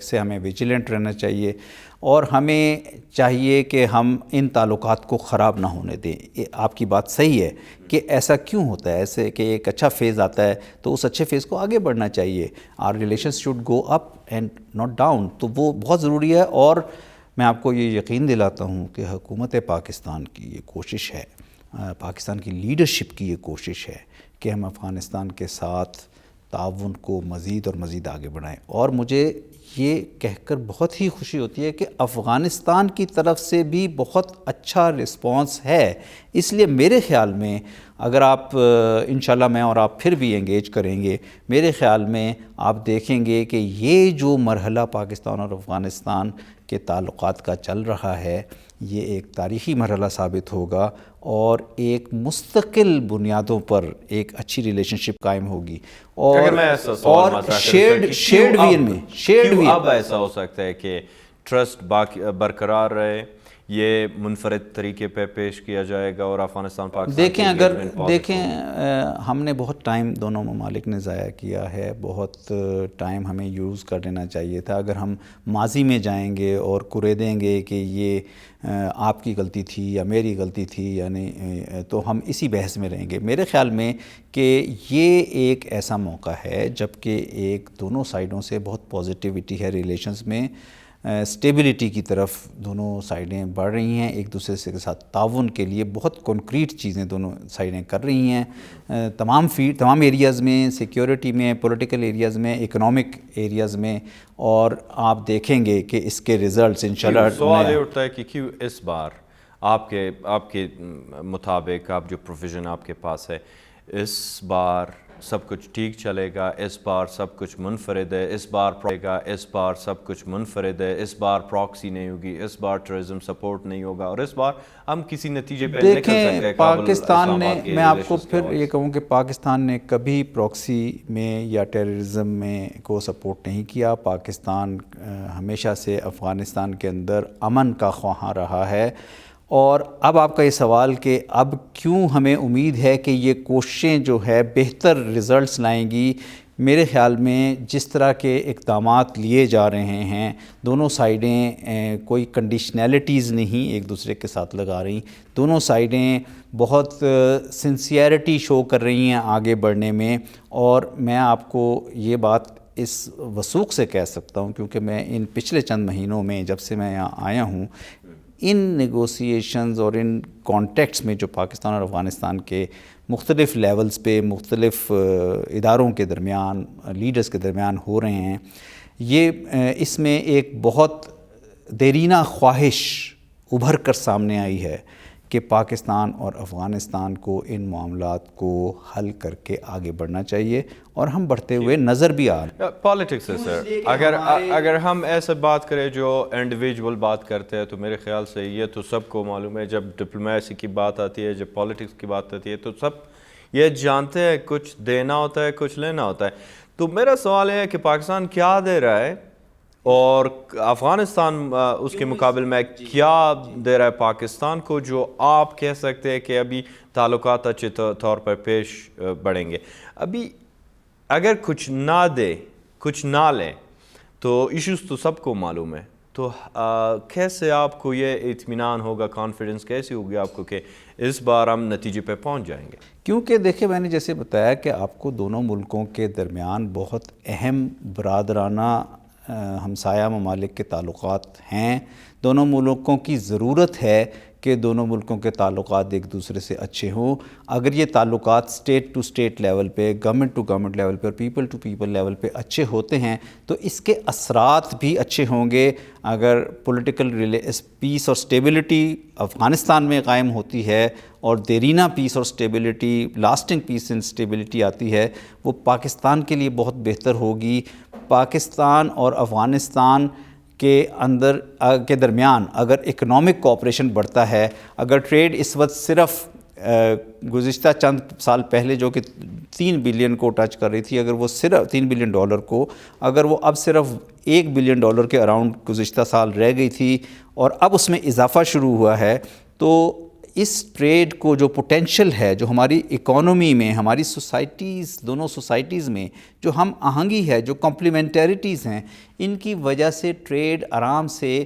سے ہمیں ویجیلنٹ رہنا چاہیے اور ہمیں چاہیے کہ ہم ان تعلقات کو خراب نہ ہونے دیں. آپ کی بات صحیح ہے کہ ایسا کیوں ہوتا ہے, ایسے کہ ایک اچھا فیز آتا ہے تو اس اچھے فیز کو آگے بڑھنا چاہیے. Our relations should go up and not down, تو وہ بہت ضروری ہے. اور میں آپ کو یہ یقین دلاتا ہوں کہ حکومت پاکستان کی یہ کوشش ہے, پاکستان کی لیڈرشپ کی یہ کوشش ہے کہ ہم افغانستان کے ساتھ تعاون کو مزید اور مزید آگے بڑھائیں. اور مجھے یہ کہہ کر بہت ہی خوشی ہوتی ہے کہ افغانستان کی طرف سے بھی بہت اچھا رسپانس ہے. اس لیے میرے خیال میں اگر آپ انشاءاللہ میں اور آپ پھر بھی انگیج کریں گے, میرے خیال میں آپ دیکھیں گے کہ یہ جو مرحلہ پاکستان اور افغانستان کے تعلقات کا چل رہا ہے یہ ایک تاریخی مرحلہ ثابت ہوگا اور ایک مستقل بنیادوں پر ایک اچھی ریلیشن شپ قائم ہوگی. اور شیئرڈ وین میں
اب ایسا ہو سکتا ہے کہ ٹرسٹ برقرار رہے, یہ منفرد طریقے پہ پیش کیا جائے گا اور افغانستان پاکستان
دیکھیں ہم نے بہت ٹائم دونوں ممالک نے ضائع کیا ہے, بہت ٹائم ہمیں یوز کر لینا چاہیے تھا. اگر ہم ماضی میں جائیں گے اور کریدیں گے کہ یہ آپ کی غلطی تھی یا میری غلطی تھی, یعنی تو ہم اسی بحث میں رہیں گے. میرے خیال میں کہ یہ ایک ایسا موقع ہے جب کہ ایک دونوں سائیڈوں سے بہت پازیٹیوٹی ہے ریلیشنز میں. اسٹیبلٹی کی طرف دونوں سائڈیں بڑھ رہی ہیں، ایک دوسرے کے ساتھ تعاون کے لیے بہت کنکریٹ چیزیں دونوں سائڈیں کر رہی ہیں، تمام ایریاز میں، سیکیورٹی میں، پولیٹیکل ایریاز میں، اکنامک ایریاز میں، اور آپ دیکھیں گے کہ اس کے ریزلٹس انشاءاللہ
سوال یہ اٹھتا ہے کہ کیوں اس بار آپ کے مطابق، آپ جو پروویژن آپ کے پاس ہے، اس بار سب کچھ ٹھیک چلے گا، اس بار سب کچھ منفرد ہے، اس بار سب کچھ منفرد ہے، اس بار پراکسی نہیں ہوگی، اس بار ٹیررزم سپورٹ نہیں ہوگا، اور اس بار ہم کسی نتیجے پہ نکل سکتے ہیں؟
دیکھیں پاکستان نے، میں آپ کو پھر یہ کہوں کہ پاکستان نے کبھی پراکسی میں یا ٹیررزم میں کو سپورٹ نہیں کیا۔ پاکستان ہمیشہ سے افغانستان کے اندر امن کا خواہاں رہا ہے، اور اب آپ کا یہ سوال کہ اب کیوں ہمیں امید ہے کہ یہ کوششیں جو ہے بہتر رزلٹس لائیں گی، میرے خیال میں جس طرح کے اقدامات لیے جا رہے ہیں، دونوں سائڈیں کوئی کنڈیشنلٹیز نہیں ایک دوسرے کے ساتھ لگا رہی، دونوں سائڈیں بہت سنسیئرٹی شو کر رہی ہیں آگے بڑھنے میں، اور میں آپ کو یہ بات اس وثوق سے کہہ سکتا ہوں کیونکہ میں ان پچھلے چند مہینوں میں جب سے میں یہاں آیا ہوں، ان نیگوسیشنز اور ان کانٹیکٹس میں جو پاکستان اور افغانستان کے مختلف لیولز پہ مختلف اداروں کے درمیان، لیڈرز کے درمیان ہو رہے ہیں، یہ اس میں ایک بہت دیرینہ خواہش ابھر کر سامنے آئی ہے کہ پاکستان اور افغانستان کو ان معاملات کو حل کر کے آگے بڑھنا چاہیے، اور ہم بڑھتے ہوئے نظر بھی آ رہے ہیں۔
پالیٹکس ہے سر، اگر ہم ایسے بات کریں جو انڈیویجول بات کرتے ہیں، تو میرے خیال سے یہ تو سب کو معلوم ہے، جب ڈپلومیسی کی بات آتی ہے، جب پالیٹکس کی بات آتی ہے، تو سب یہ جانتے ہیں کچھ دینا ہوتا ہے، کچھ لینا ہوتا ہے۔ تو میرا سوال ہے کہ پاکستان کیا دے رہا ہے اور افغانستان اس کے مقابل میں کیا دے رہا ہے پاکستان کو، جو آپ کہہ سکتے ہیں کہ ابھی تعلقات اچھے طور پر پیش بڑھیں گے؟ ابھی اگر کچھ نہ دے، کچھ نہ لیں، تو ایشوز تو سب کو معلوم ہے، تو کیسے آپ کو یہ اطمینان ہوگا، کانفیڈنس کیسے ہوگی آپ کو کہ اس بار ہم نتیجے پہ پہنچ جائیں گے؟
کیونکہ دیکھیں میں نے جیسے بتایا کہ آپ کو دونوں ملکوں کے درمیان بہت اہم برادرانہ ہمسایہ ممالک کے تعلقات ہیں، دونوں ملکوں کی ضرورت ہے کہ دونوں ملکوں کے تعلقات ایک دوسرے سے اچھے ہوں۔ اگر یہ تعلقات اسٹیٹ ٹو اسٹیٹ لیول پہ، گورنمنٹ ٹو گورنمنٹ لیول پہ اور پیپل ٹو پیپل لیول پہ اچھے ہوتے ہیں تو اس کے اثرات بھی اچھے ہوں گے۔ اگر پولیٹیکل پیس اور سٹیبلٹی افغانستان میں قائم ہوتی ہے اور دیرینہ پیس اور stability, lasting piece and stability آتی ہے، وہ پاکستان کے لیے بہت بہتر ہوگی۔ پاکستان اور افغانستان کے درمیان اگر اکنامک کوآپریشن بڑھتا ہے، اگر ٹریڈ اس وقت صرف گزشتہ چند سال پہلے جو کہ 3 بلین کو ٹچ کر رہی تھی، اگر وہ صرف $3 بلین کو، اگر وہ اب صرف $1 بلین کے اراؤنڈ گزشتہ سال رہ گئی تھی اور اب اس میں اضافہ شروع ہوا ہے، تو اس ٹریڈ کو جو پوٹینشل ہے، جو ہماری اکانومی میں، ہماری سوسائٹیز، دونوں سوسائٹیز میں جو ہم آہنگی ہے، جو کمپلیمنٹریٹیز ہیں، ان کی وجہ سے ٹریڈ آرام سے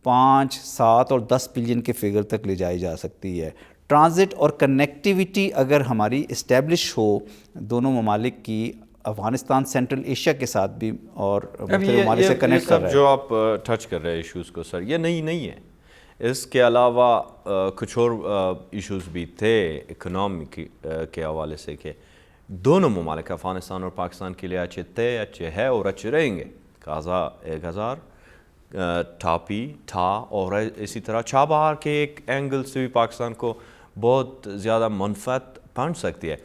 5, 7 اور 10 بلین کے فگر تک لے جائی جا سکتی ہے۔ ٹرانزٹ اور کنیکٹیویٹی اگر ہماری اسٹیبلش ہو دونوں ممالک کی، افغانستان سینٹرل ایشیا کے ساتھ بھی اور مختلف ممالک سے کنیکٹ کر رہا ہے۔
جو آپ ٹچ کر رہے ہیں ایشوز کو سر، یہ نہیں ہے، اس کے علاوہ کچھ اور ایشوز بھی تھے اکنامی کے حوالے سے کہ دونوں ممالک افغانستان اور پاکستان کے لیے اچھے تھے، اچھے ہیں اور اچھے رہیں گے۔ غزہ 1000، ٹاپی تھا، اور اسی طرح چابہار کے ایک اینگل سے بھی پاکستان کو بہت زیادہ منفعت پہنچ سکتی ہے۔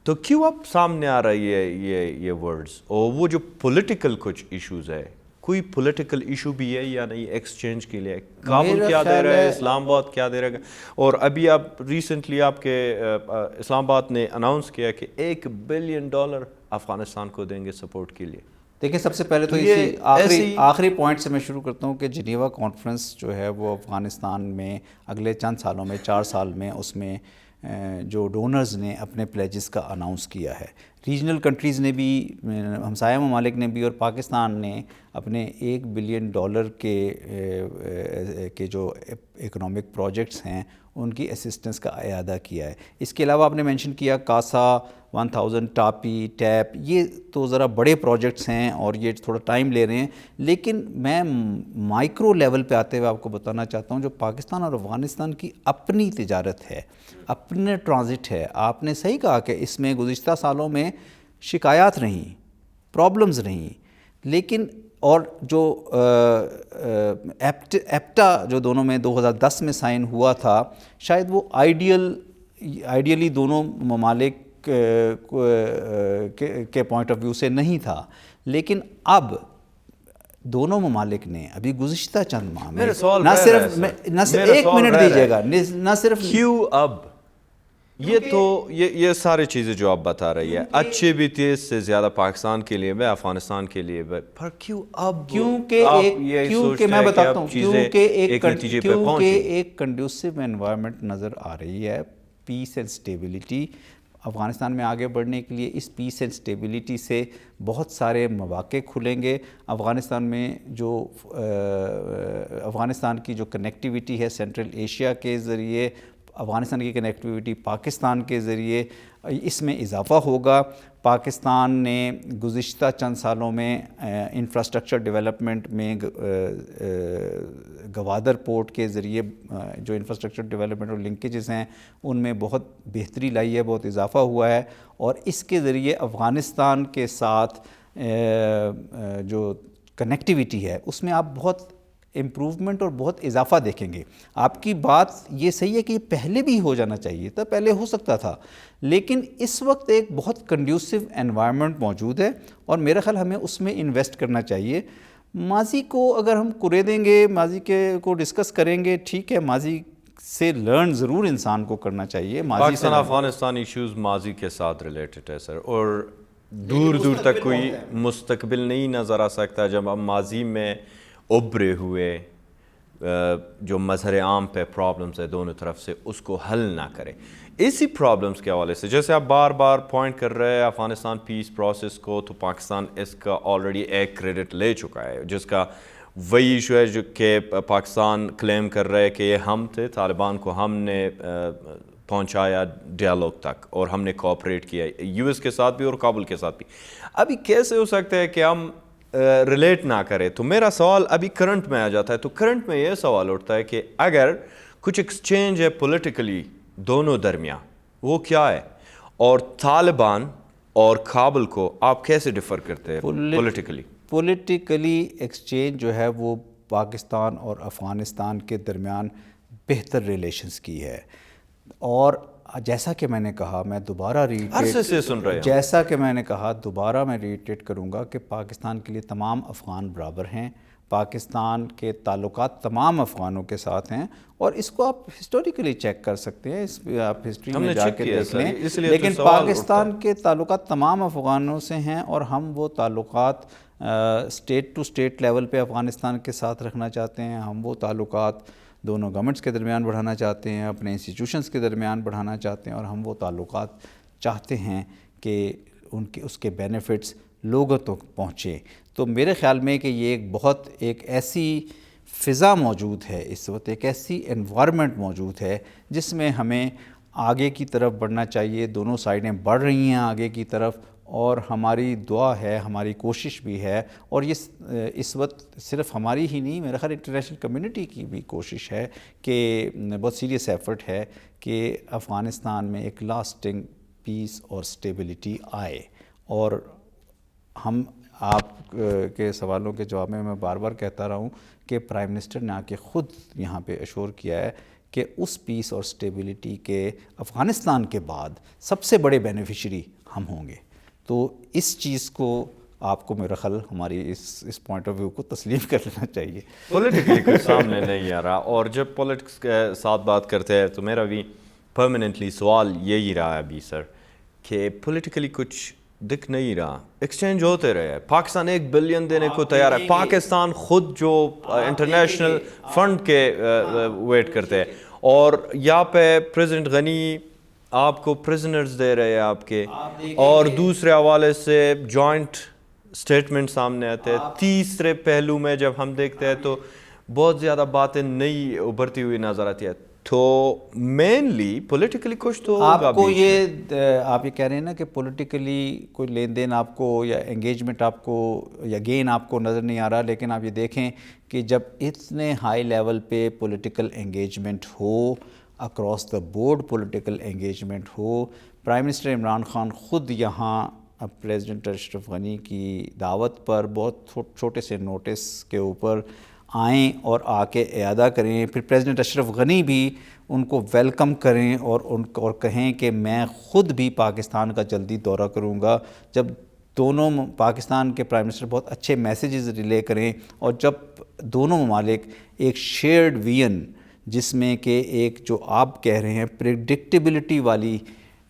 تو کیوں اب سامنے آ رہی ہے یہ ورڈز؟ اور وہ جو پولیٹیکل کچھ ایشوز ہے، کوئی پولیٹیکل ایشو بھی ہے یا نہیں ایکسچینج کے لیے؟ کابل کیا دے رہا ہے، اسلام آباد کیا دے رہا ہے؟ اور ابھی آپ ریسنٹلی آپ کے اسلام آباد نے اناؤنس کیا کہ $1 بلین افغانستان کو دیں گے سپورٹ کے لیے۔
دیکھیں سب سے پہلے تو اسی آخری پوائنٹ سے میں شروع کرتا ہوں کہ جنیوا کانفرنس جو ہے وہ افغانستان میں اگلے چند سالوں میں، 4 سال میں، اس میں جو ڈونرز نے اپنے پلیجز کا اناؤنس کیا ہے، ریجنل کنٹریز نے بھی، ہمسایہ ممالک نے بھی اور پاکستان نے اپنے $1 بلین کے جو اکنامک پروجیکٹس ہیں ان کی اسسٹنس کا اعادہ کیا ہے. اس کے علاوہ آپ نے مینشن کیا کاسا 1000 ٹاپی ٹیپ، یہ تو ذرا بڑے پروجیکٹس ہیں اور یہ تھوڑا ٹائم لے رہے ہیں، لیکن میں مائکرو لیول پہ آتے ہوئے آپ کو بتانا چاہتا ہوں جو پاکستان اور افغانستان کی اپنی تجارت ہے، اپنے ٹرانزٹ ہے. آپ نے صحیح کہا کہ اس میں گزشتہ سالوں میں شکایات رہیں، پرابلمز رہیں، لیکن اور جو ایپٹا جو دونوں میں 2010 میں سائن ہوا تھا، شاید وہ آئیڈیلی دونوں ممالک کے پوائنٹ آف ویو سے نہیں تھا، لیکن اب دونوں ممالک نے ابھی گزشتہ چند ماہ میں نہ صرف ایک منٹ دیجیے گا، نہ صرف
کیوں اب یہ ساری چیزیں جو آپ بتا رہی ہے اچھے بھی تھے، اس سے زیادہ پاکستان کے لیے بھی، افغانستان کے لیے بھی، پر کیوں اب؟
کیونکہ میں بتاتا ہوں، کیونکہ ایک کنڈیوسو انوائرمنٹ نظر آ رہی ہے، پیس اینڈ سٹیبلٹی. افغانستان میں آگے بڑھنے کے لیے اس پیس اینڈ سٹیبلٹی سے بہت سارے مواقع کھلیں گے. افغانستان میں افغانستان کی جو کنیکٹیویٹی ہے سینٹرل ایشیا کے ذریعے، افغانستان کی کنیکٹیویٹی پاکستان کے ذریعے، اس میں اضافہ ہوگا. پاکستان نے گزشتہ چند سالوں میں انفراسٹرکچر ڈیولپمنٹ میں گوادر پورٹ کے ذریعے جو انفراسٹرکچر ڈیولپمنٹ اور لنکیجز ہیں ان میں بہت بہتری لائی ہے، بہت اضافہ ہوا ہے، اور اس کے ذریعے افغانستان کے ساتھ جو کنیکٹیویٹی ہے اس میں آپ بہت امپروومنٹ اور بہت اضافہ دیکھیں گے. آپ کی بات یہ صحیح ہے کہ یہ پہلے بھی ہو جانا چاہیے تھا، پہلے ہو سکتا تھا، لیکن اس وقت ایک بہت کنڈیوسو انوائرمنٹ موجود ہے اور میرا خیال ہمیں اس میں انویسٹ کرنا چاہیے. ماضی کو اگر ہم کرے دیں گے، ماضی کو ڈسکس کریں گے، ٹھیک ہے، ماضی سے لرن ضرور انسان کو کرنا چاہیے.
پاکستان افغانستان ایشوز ماضی کے ساتھ ریلیٹڈ ہے سر، اور دور تک کوئی مستقبل نہیں نظر آ سکتا جب ہم ماضی میں ابھرے ہوئے جو مظہر عام پہ پرابلمس ہے دونوں طرف سے اس کو حل نہ کرے. اسی پرابلمس کے حوالے سے جیسے آپ بار بار پوائنٹ کر رہے ہیں افغانستان پیس پروسیس کو، تو پاکستان اس کا آلریڈی ایک کریڈٹ لے چکا ہے، جس کا وہی ایشو ہے جو کہ پاکستان کلیم کر رہے کہ یہ ہم تھے، طالبان کو ہم نے پہنچایا ڈیالوگ تک اور ہم نے کوآپریٹ کیا یو ایس کے ساتھ بھی اور کابل کے ساتھ بھی. ابھی کیسے ہو سکتا ہے کہ ہم ریلیٹ نہ کرے؟ تو میرا سوال ابھی کرنٹ میں آ جاتا ہے. تو کرنٹ میں یہ سوال اٹھتا ہے کہ اگر کچھ ایکسچینج ہے پولیٹیکلی دونوں درمیان، وہ کیا ہے؟ اور طالبان اور کابل کو آپ کیسے ڈیفر کرتے ہیں پولیٹیکلی؟
پولیٹیکلی ایکسچینج جو ہے وہ پاکستان اور افغانستان کے درمیان بہتر ریلیشنز کی ہے، اور جیسا کہ میں نے کہا، میں دوبارہ ریٹریٹ کروں گا کہ پاکستان کے لیے تمام افغان برابر ہیں، پاکستان کے تعلقات تمام افغانوں کے ساتھ ہیں، اور اس کو آپ ہسٹوریکلی چیک کر سکتے ہیں، اس آپ ہسٹری میں جا کے دیکھ لیں. لیکن پاکستان کے تعلقات تمام افغانوں سے ہیں، اور ہم وہ تعلقات اسٹیٹ ٹو اسٹیٹ لیول پہ افغانستان کے ساتھ رکھنا چاہتے ہیں. ہم وہ تعلقات دونوں گورنمنٹس کے درمیان بڑھانا چاہتے ہیں، اپنے انسٹیٹیوشنز کے درمیان بڑھانا چاہتے ہیں، اور ہم وہ تعلقات چاہتے ہیں کہ اس کے بینیفٹس لوگوں تک پہنچیں. تو میرے خیال میں کہ یہ ایک ایسی فضا موجود ہے اس وقت، ایک ایسی انوائرمنٹ موجود ہے جس میں ہمیں آگے کی طرف بڑھنا چاہیے. دونوں سائڈیں بڑھ رہی ہیں آگے کی طرف، اور ہماری دعا ہے، ہماری کوشش بھی ہے، اور یہ اس وقت صرف ہماری ہی نہیں، میرا خیال انٹرنیشنل کمیونٹی کی بھی کوشش ہے کہ بہت سیریس ایفرٹ ہے کہ افغانستان میں ایک لاسٹنگ پیس اور سٹیبلٹی آئے. اور ہم آپ کے سوالوں کے جواب میں بار بار کہتا رہا ہوں کہ پرائم منسٹر نے آ کے خود یہاں پہ ایشور کیا ہے کہ اس پیس اور سٹیبلٹی کے افغانستان کے بعد سب سے بڑے بینیفیشری ہم ہوں گے. تو اس چیز کو آپ کو میرا خیال ہماری اس پوائنٹ آف ویو کو تسلیم کر لینا چاہیے.
پولیٹیکلی کوئی سامنے نہیں آ رہا، اور جب پولیٹکس کے ساتھ بات کرتے ہیں تو میرا بھی پرماننٹلی سوال یہی رہا ابھی سر کہ پولیٹیکلی کچھ دکھ نہیں رہا. ایکسچینج ہوتے رہے، پاکستان $1 بلین دینے کو تیار ہے، پاکستان خود جو انٹرنیشنل فنڈ کے ویٹ کرتے ہیں، اور یہاں پہ پریزیڈنٹ غنی آپ کو پرزنرز دے رہے ہیں آپ کے، اور دوسرے حوالے سے جوائنٹ اسٹیٹمنٹ سامنے آتے ہیں. تیسرے پہلو میں جب ہم دیکھتے ہیں تو بہت زیادہ باتیں نئی ابھرتی ہوئی نظر آتی ہے. تو مینلی پولیٹیکلی کچھ تو
آپ کو یہ آپ یہ کہہ رہے ہیں نا کہ پولیٹیکلی کوئی لین دین آپ کو یا انگیجمنٹ آپ کو یا گین آپ کو نظر نہیں آ رہا، لیکن آپ یہ دیکھیں کہ جب اتنے ہائی لیول پہ political engagement who, across the board political engagement who, prime minister Imran Khan خود یہاں پریزیڈنٹ اشرف غنی کی دعوت پر بہت چھوٹے سے نوٹس کے اوپر آئیں اور آ کے اعادہ کریں، پھر پریزیڈنٹ اشرف غنی بھی ان کو ویلکم کریں اور کہیں کہ میں خود بھی پاکستان کا جلدی دورہ کروں گا. جب دونوں پاکستان کے پرائم منسٹر بہت اچھے میسیجز ریلے کریں، اور جب دونوں ممالک ایک شیئرڈ ویژن جس میں کہ ایک جو آپ کہہ رہے ہیں پریڈکٹیبلٹی والی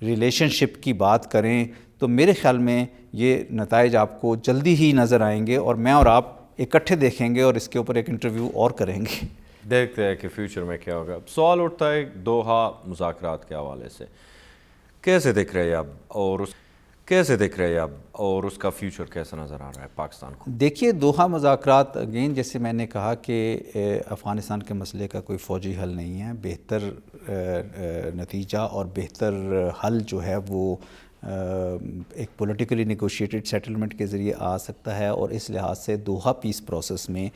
ریلیشن شپ کی بات کریں، تو میرے خیال میں یہ نتائج آپ کو جلدی ہی نظر آئیں گے، اور میں اور آپ اکٹھے دیکھیں گے اور اس کے اوپر ایک انٹرویو اور کریں گے.
دیکھتے ہیں کہ فیوچر میں کیا ہوگا. سوال اٹھتا ہے دوحہ مذاکرات کے حوالے سے، کیسے دیکھ رہے ہیں اب اور اس کا فیوچر کیسا نظر آ رہا ہے پاکستان کو؟
دیکھیے دوحہ مذاکرات اگین جیسے میں نے کہا کہ افغانستان کے مسئلے کا کوئی فوجی حل نہیں ہے. بہتر نتیجہ اور بہتر حل جو ہے وہ ایک پولیٹیکلی نیگوشیٹڈ سیٹلمنٹ کے ذریعے آ سکتا ہے، اور اس لحاظ سے دوحہ پیس پروسیس میں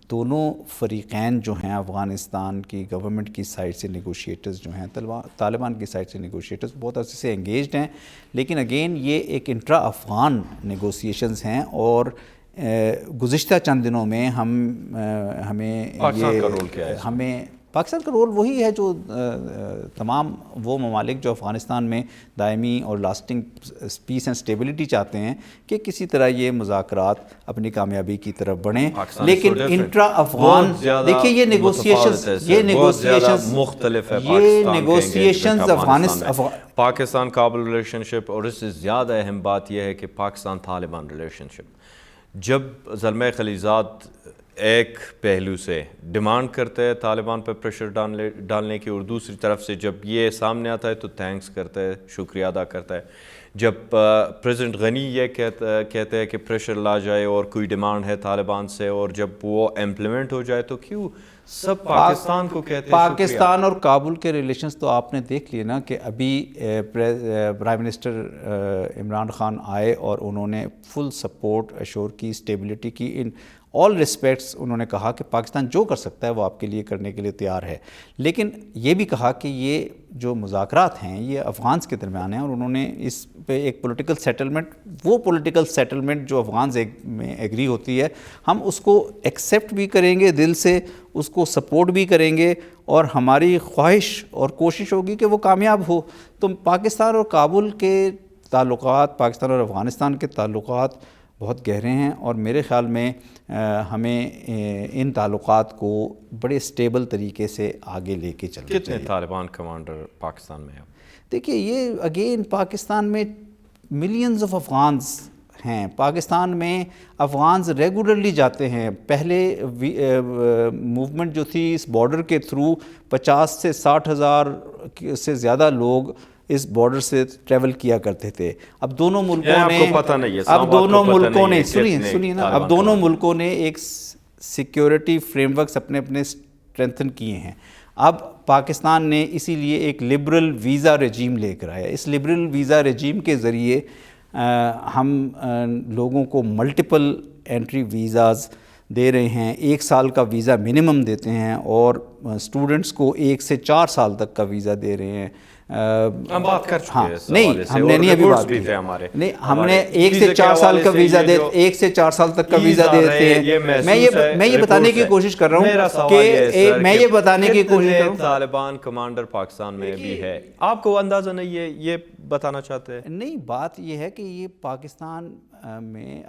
دونوں فریقین جو ہیں، افغانستان کی گورنمنٹ کی سائڈ سے نیگوشیٹرز جو ہیں، طالبان کی سائڈ سے نیگوشیٹرز بہت عرصے سے انگیجڈ ہیں، لیکن اگین یہ ایک انٹرا افغان نیگوسیشنز ہیں، اور گزشتہ چند دنوں میں پاکستان کا رول وہی ہے جو تمام وہ ممالک جو افغانستان میں دائمی اور لاسٹنگ پیس اینڈ سٹیبلٹی چاہتے ہیں کہ کسی طرح یہ مذاکرات اپنی کامیابی کی طرف بڑھیں. لیکن انٹرا افغان دیکھیے یہ نیگوسیشنز
پاکستان کابل ریلیشن شپ، اور اس سے زیادہ اہم بات یہ ہے کہ پاکستان طالبان ریلیشن شپ، جب زلمہ خلیزات ایک پہلو سے ڈیمانڈ کرتے ہیں طالبان پہ پریشر ڈالنے کی، اور دوسری طرف سے جب یہ سامنے آتا ہے تو تھینکس کرتا ہے، شکریہ ادا کرتا ہے. جب پریزیڈنٹ غنی یہ کہتے ہیں کہ پریشر لا جائے اور کوئی ڈیمانڈ ہے طالبان سے، اور جب وہ امپلیمنٹ ہو جائے تو کیوں سب پاکستان کو کہتے ہیں.
پاکستان اور کابل کے ریلیشنز تو آپ نے دیکھ لیے نا کہ ابھی پرائم منسٹر عمران خان آئے اور انہوں نے فل سپورٹ ایشور کی، اسٹیبلٹی کی، ان آل ریسپیکٹس انہوں نے کہا کہ پاکستان جو کر سکتا ہے وہ آپ کے لیے کرنے کے لیے تیار ہے. لیکن یہ بھی کہا کہ یہ جو مذاکرات ہیں یہ افغانز کے درمیان ہیں، اور انہوں نے اس پہ ایک پولیٹیکل سیٹلمنٹ، وہ پولیٹیکل سیٹلمنٹ جو افغانز میں ایگری ہوتی ہے، ہم اس کو ایکسیپٹ بھی کریں گے دل سے، اس کو سپورٹ بھی کریں گے، اور ہماری خواہش اور کوشش ہوگی کہ وہ کامیاب ہو. تو پاکستان اور کابل کے تعلقات، پاکستان اور افغانستان کے تعلقات بہت گہرے ہیں، اور میرے خیال میں ہمیں ان تعلقات کو بڑے اسٹیبل طریقے سے آگے لے کے چلنا چاہیے.
کتنے طالبان کمانڈر پاکستان میں ہیں؟
دیکھیے یہ اگین پاکستان میں ملینز آف افغانز ہیں. پاکستان میں افغانز ریگولرلی جاتے ہیں. پہلے موومنٹ جو تھی اس بارڈر کے تھرو 50 سے 60 ہزار سے زیادہ لوگ اس بارڈر سے ٹریول کیا کرتے تھے. اب دونوں ملکوں نے ایک سیکیورٹی فریم ورکس اپنے اسٹرینتھن کیے ہیں. اب پاکستان نے اسی لیے ایک لبرل ویزا رجیم لے کر آیا. اس لبرل ویزا رجیم کے ذریعے ہم لوگوں کو ملٹیپل انٹری ویزاز دے رہے ہیں. 1 سال کا ویزا منیمم دیتے ہیں، اور اسٹوڈنٹس کو 1 سے 4 سال تک کا ویزا دے رہے ہیں.
ہم بات کر چکے ہیں،
نہیں ہم نے نہیں ابھی بات کی، نہیں ہم نے 1 سے 4 سال کا ویزا 1 سے 4 سال تک کا ویزا دیتے ہیں. میں یہ بتانے کی کوشش کر رہا ہوں کہ
طالبان کمانڈر پاکستان میں بھی ہے. آپ کو اندازہ نہیں ہے، یہ بتانا چاہتے ہیں؟
نہیں، بات یہ ہے کہ یہ پاکستان میں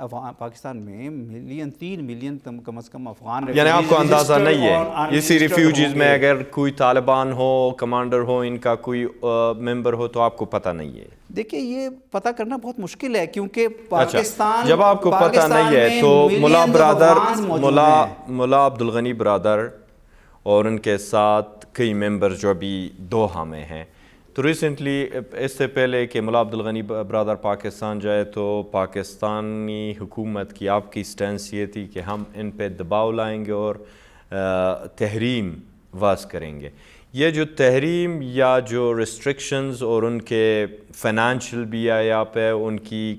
3 ملین کم از کم افغان،
یعنی آپ کو اندازہ نہیں ہے اسی ریفیوجیز میں اگر کوئی طالبان ہو، کمانڈر ہو، ان کا کوئی ممبر ہو، تو آپ کو پتہ نہیں ہے؟
دیکھیے یہ پتہ کرنا بہت مشکل ہے، کیونکہ پاکستان
جب آپ کو پتہ نہیں ہے تو ملا عبدالغنی برادر اور ان کے ساتھ کئی ممبر جو ابھی دوحہ میں ہیں، تو تو ریسنٹلی اس سے پہلے کہ ملا عبدالغنی برادر پاکستان جائے تو پاکستانی حکومت کی آپ کی سٹینس یہ تھی کہ ہم ان پہ دباؤ لائیں گے اور تحریم واز کریں گے. یہ جو تحریم یا جو ریسٹرکشنز اور ان کے فائنینشیل بھی آیا پہ ان کی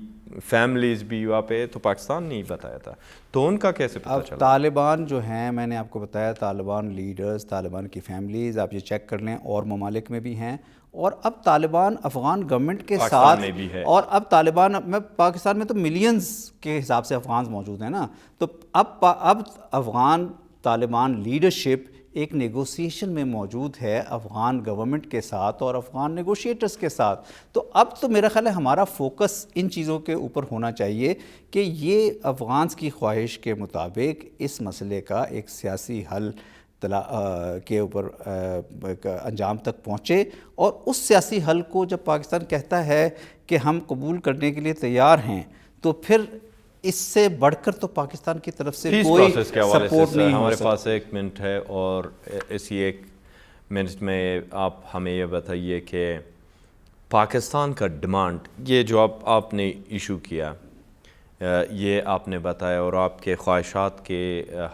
فیملیز بھی وہاں پہ, تو پاکستان نہیں بتایا تھا, تو ان کا کیسے پتہ چلا؟
طالبان جو ہیں, میں نے آپ کو بتایا, طالبان لیڈرز, طالبان کی فیملیز, آپ یہ چیک کر لیں, اور ممالک میں بھی ہیں, اور اب طالبان افغان گورنمنٹ کے ساتھ
بھی ہے,
اور اب طالبان میں پاکستان میں تو ملینز کے حساب سے افغانز موجود ہیں نا, تو اب افغان طالبان لیڈرشپ ایک نیگوسیشن میں موجود ہے افغان گورنمنٹ کے ساتھ اور افغان نیگوشیٹرز کے ساتھ. تو اب تو میرا خیال ہے ہمارا فوکس ان چیزوں کے اوپر ہونا چاہیے کہ یہ افغانز کی خواہش کے مطابق اس مسئلے کا ایک سیاسی حل کے اوپر انجام تک پہنچے, اور اس سیاسی حل کو جب پاکستان کہتا ہے کہ ہم قبول کرنے کے لیے تیار ہیں, تو پھر اس سے بڑھ کر تو پاکستان کی طرف سے کوئی سپورٹ نہیں.
ہمارے پاس 1 منٹ ہے, اور اسی 1 منٹ میں آپ ہمیں یہ بتائیے کہ پاکستان کا ڈیمانڈ, یہ جو آپ نے ایشو کیا, یہ آپ نے بتایا اور آپ کے خواہشات کے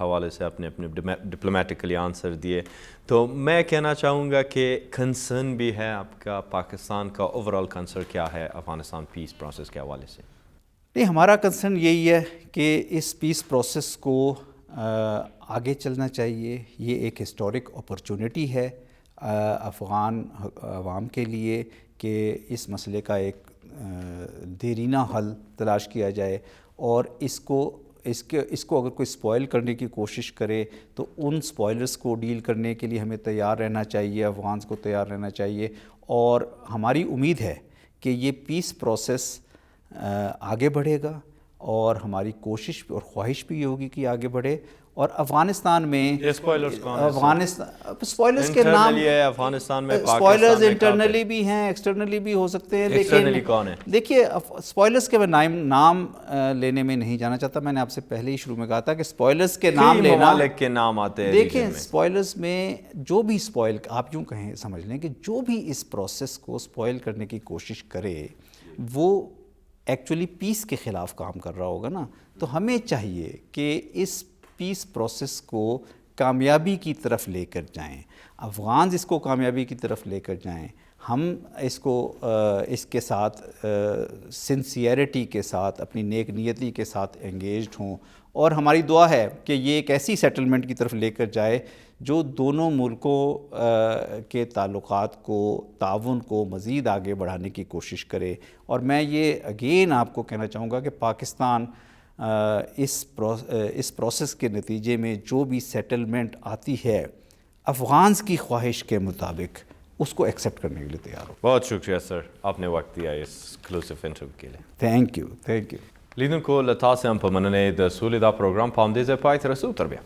حوالے سے آپ نے اپنے ڈپلومیٹکلی آنسر دیے, تو میں کہنا چاہوں گا کہ کنسرن بھی ہے آپ کا, پاکستان کا اوورال کنسرن کیا ہے افغانستان پیس پروسیس کے حوالے سے؟
نہیں, ہمارا کنسرن یہی ہے کہ اس پیس پروسیس کو آگے چلنا چاہیے. یہ ایک ہسٹورک اپرچونٹی ہے افغان عوام کے لیے کہ اس مسئلے کا ایک دیرینہ حل تلاش کیا جائے, اور اس کو اگر کوئی سپوائل کرنے کی کوشش کرے تو ان سپوائلرز کو ڈیل کرنے کے لیے ہمیں تیار رہنا چاہیے, افغانز کو تیار رہنا چاہیے. اور ہماری امید ہے کہ یہ پیس پروسیس آگے بڑھے گا, اور ہماری کوشش اور خواہش بھی یہ ہوگی کہ آگے بڑھے. اور افغانستان میں سپوائلرز کے نام
افغانستان میں
سپوائلرز انٹرنلی بھی ہیں, ایکسٹرنلی بھی ہو سکتے ہیں, لیکن دیکھیے سپوائلرز کے میں نام لینے میں نہیں جانا چاہتا. میں نے آپ سے پہلے ہی شروع میں کہا تھا کہ سپوائلرز کے نام لینا,
ممالک کے نام آتے ہیں.
دیکھیں سپوائلرز میں جو بھی سپوائل, آپ یوں کہیں سمجھ لیں کہ جو بھی اس پروسیس کو سپوائل کرنے کی کوشش کرے وہ ایکچولی پیس کے خلاف کام کر رہا ہوگا نا. تو ہمیں چاہیے کہ اس پیس پروسیس کو کامیابی کی طرف لے کر جائیں, افغانز اس کو کامیابی کی طرف لے کر جائیں, ہم اس کے ساتھ سنسیئرٹی کے ساتھ, اپنی نیک نیتی کے ساتھ انگیجڈ ہوں, اور ہماری دعا ہے کہ یہ ایک ایسی سیٹلمنٹ کی طرف لے کر جائے جو دونوں ملکوں کے تعلقات کو, تعاون کو مزید آگے بڑھانے کی کوشش کرے. اور میں یہ اگین آپ کو کہنا چاہوں گا کہ پاکستان اس پروسیس کے نتیجے میں جو بھی سیٹلمنٹ آتی ہے افغانز کی خواہش کے مطابق اس کو ایکسیپٹ کرنے کے لیے تیار ہو.
بہت شکریہ سر, آپ نے وقت دیا اس ایکسکلوسیو انٹرویو کے لیے.
Thank you.
لیدونکو له تاسې هم په مننې د سولې دا پروګرام په همدې ځای پای ته رسو. تر بیا.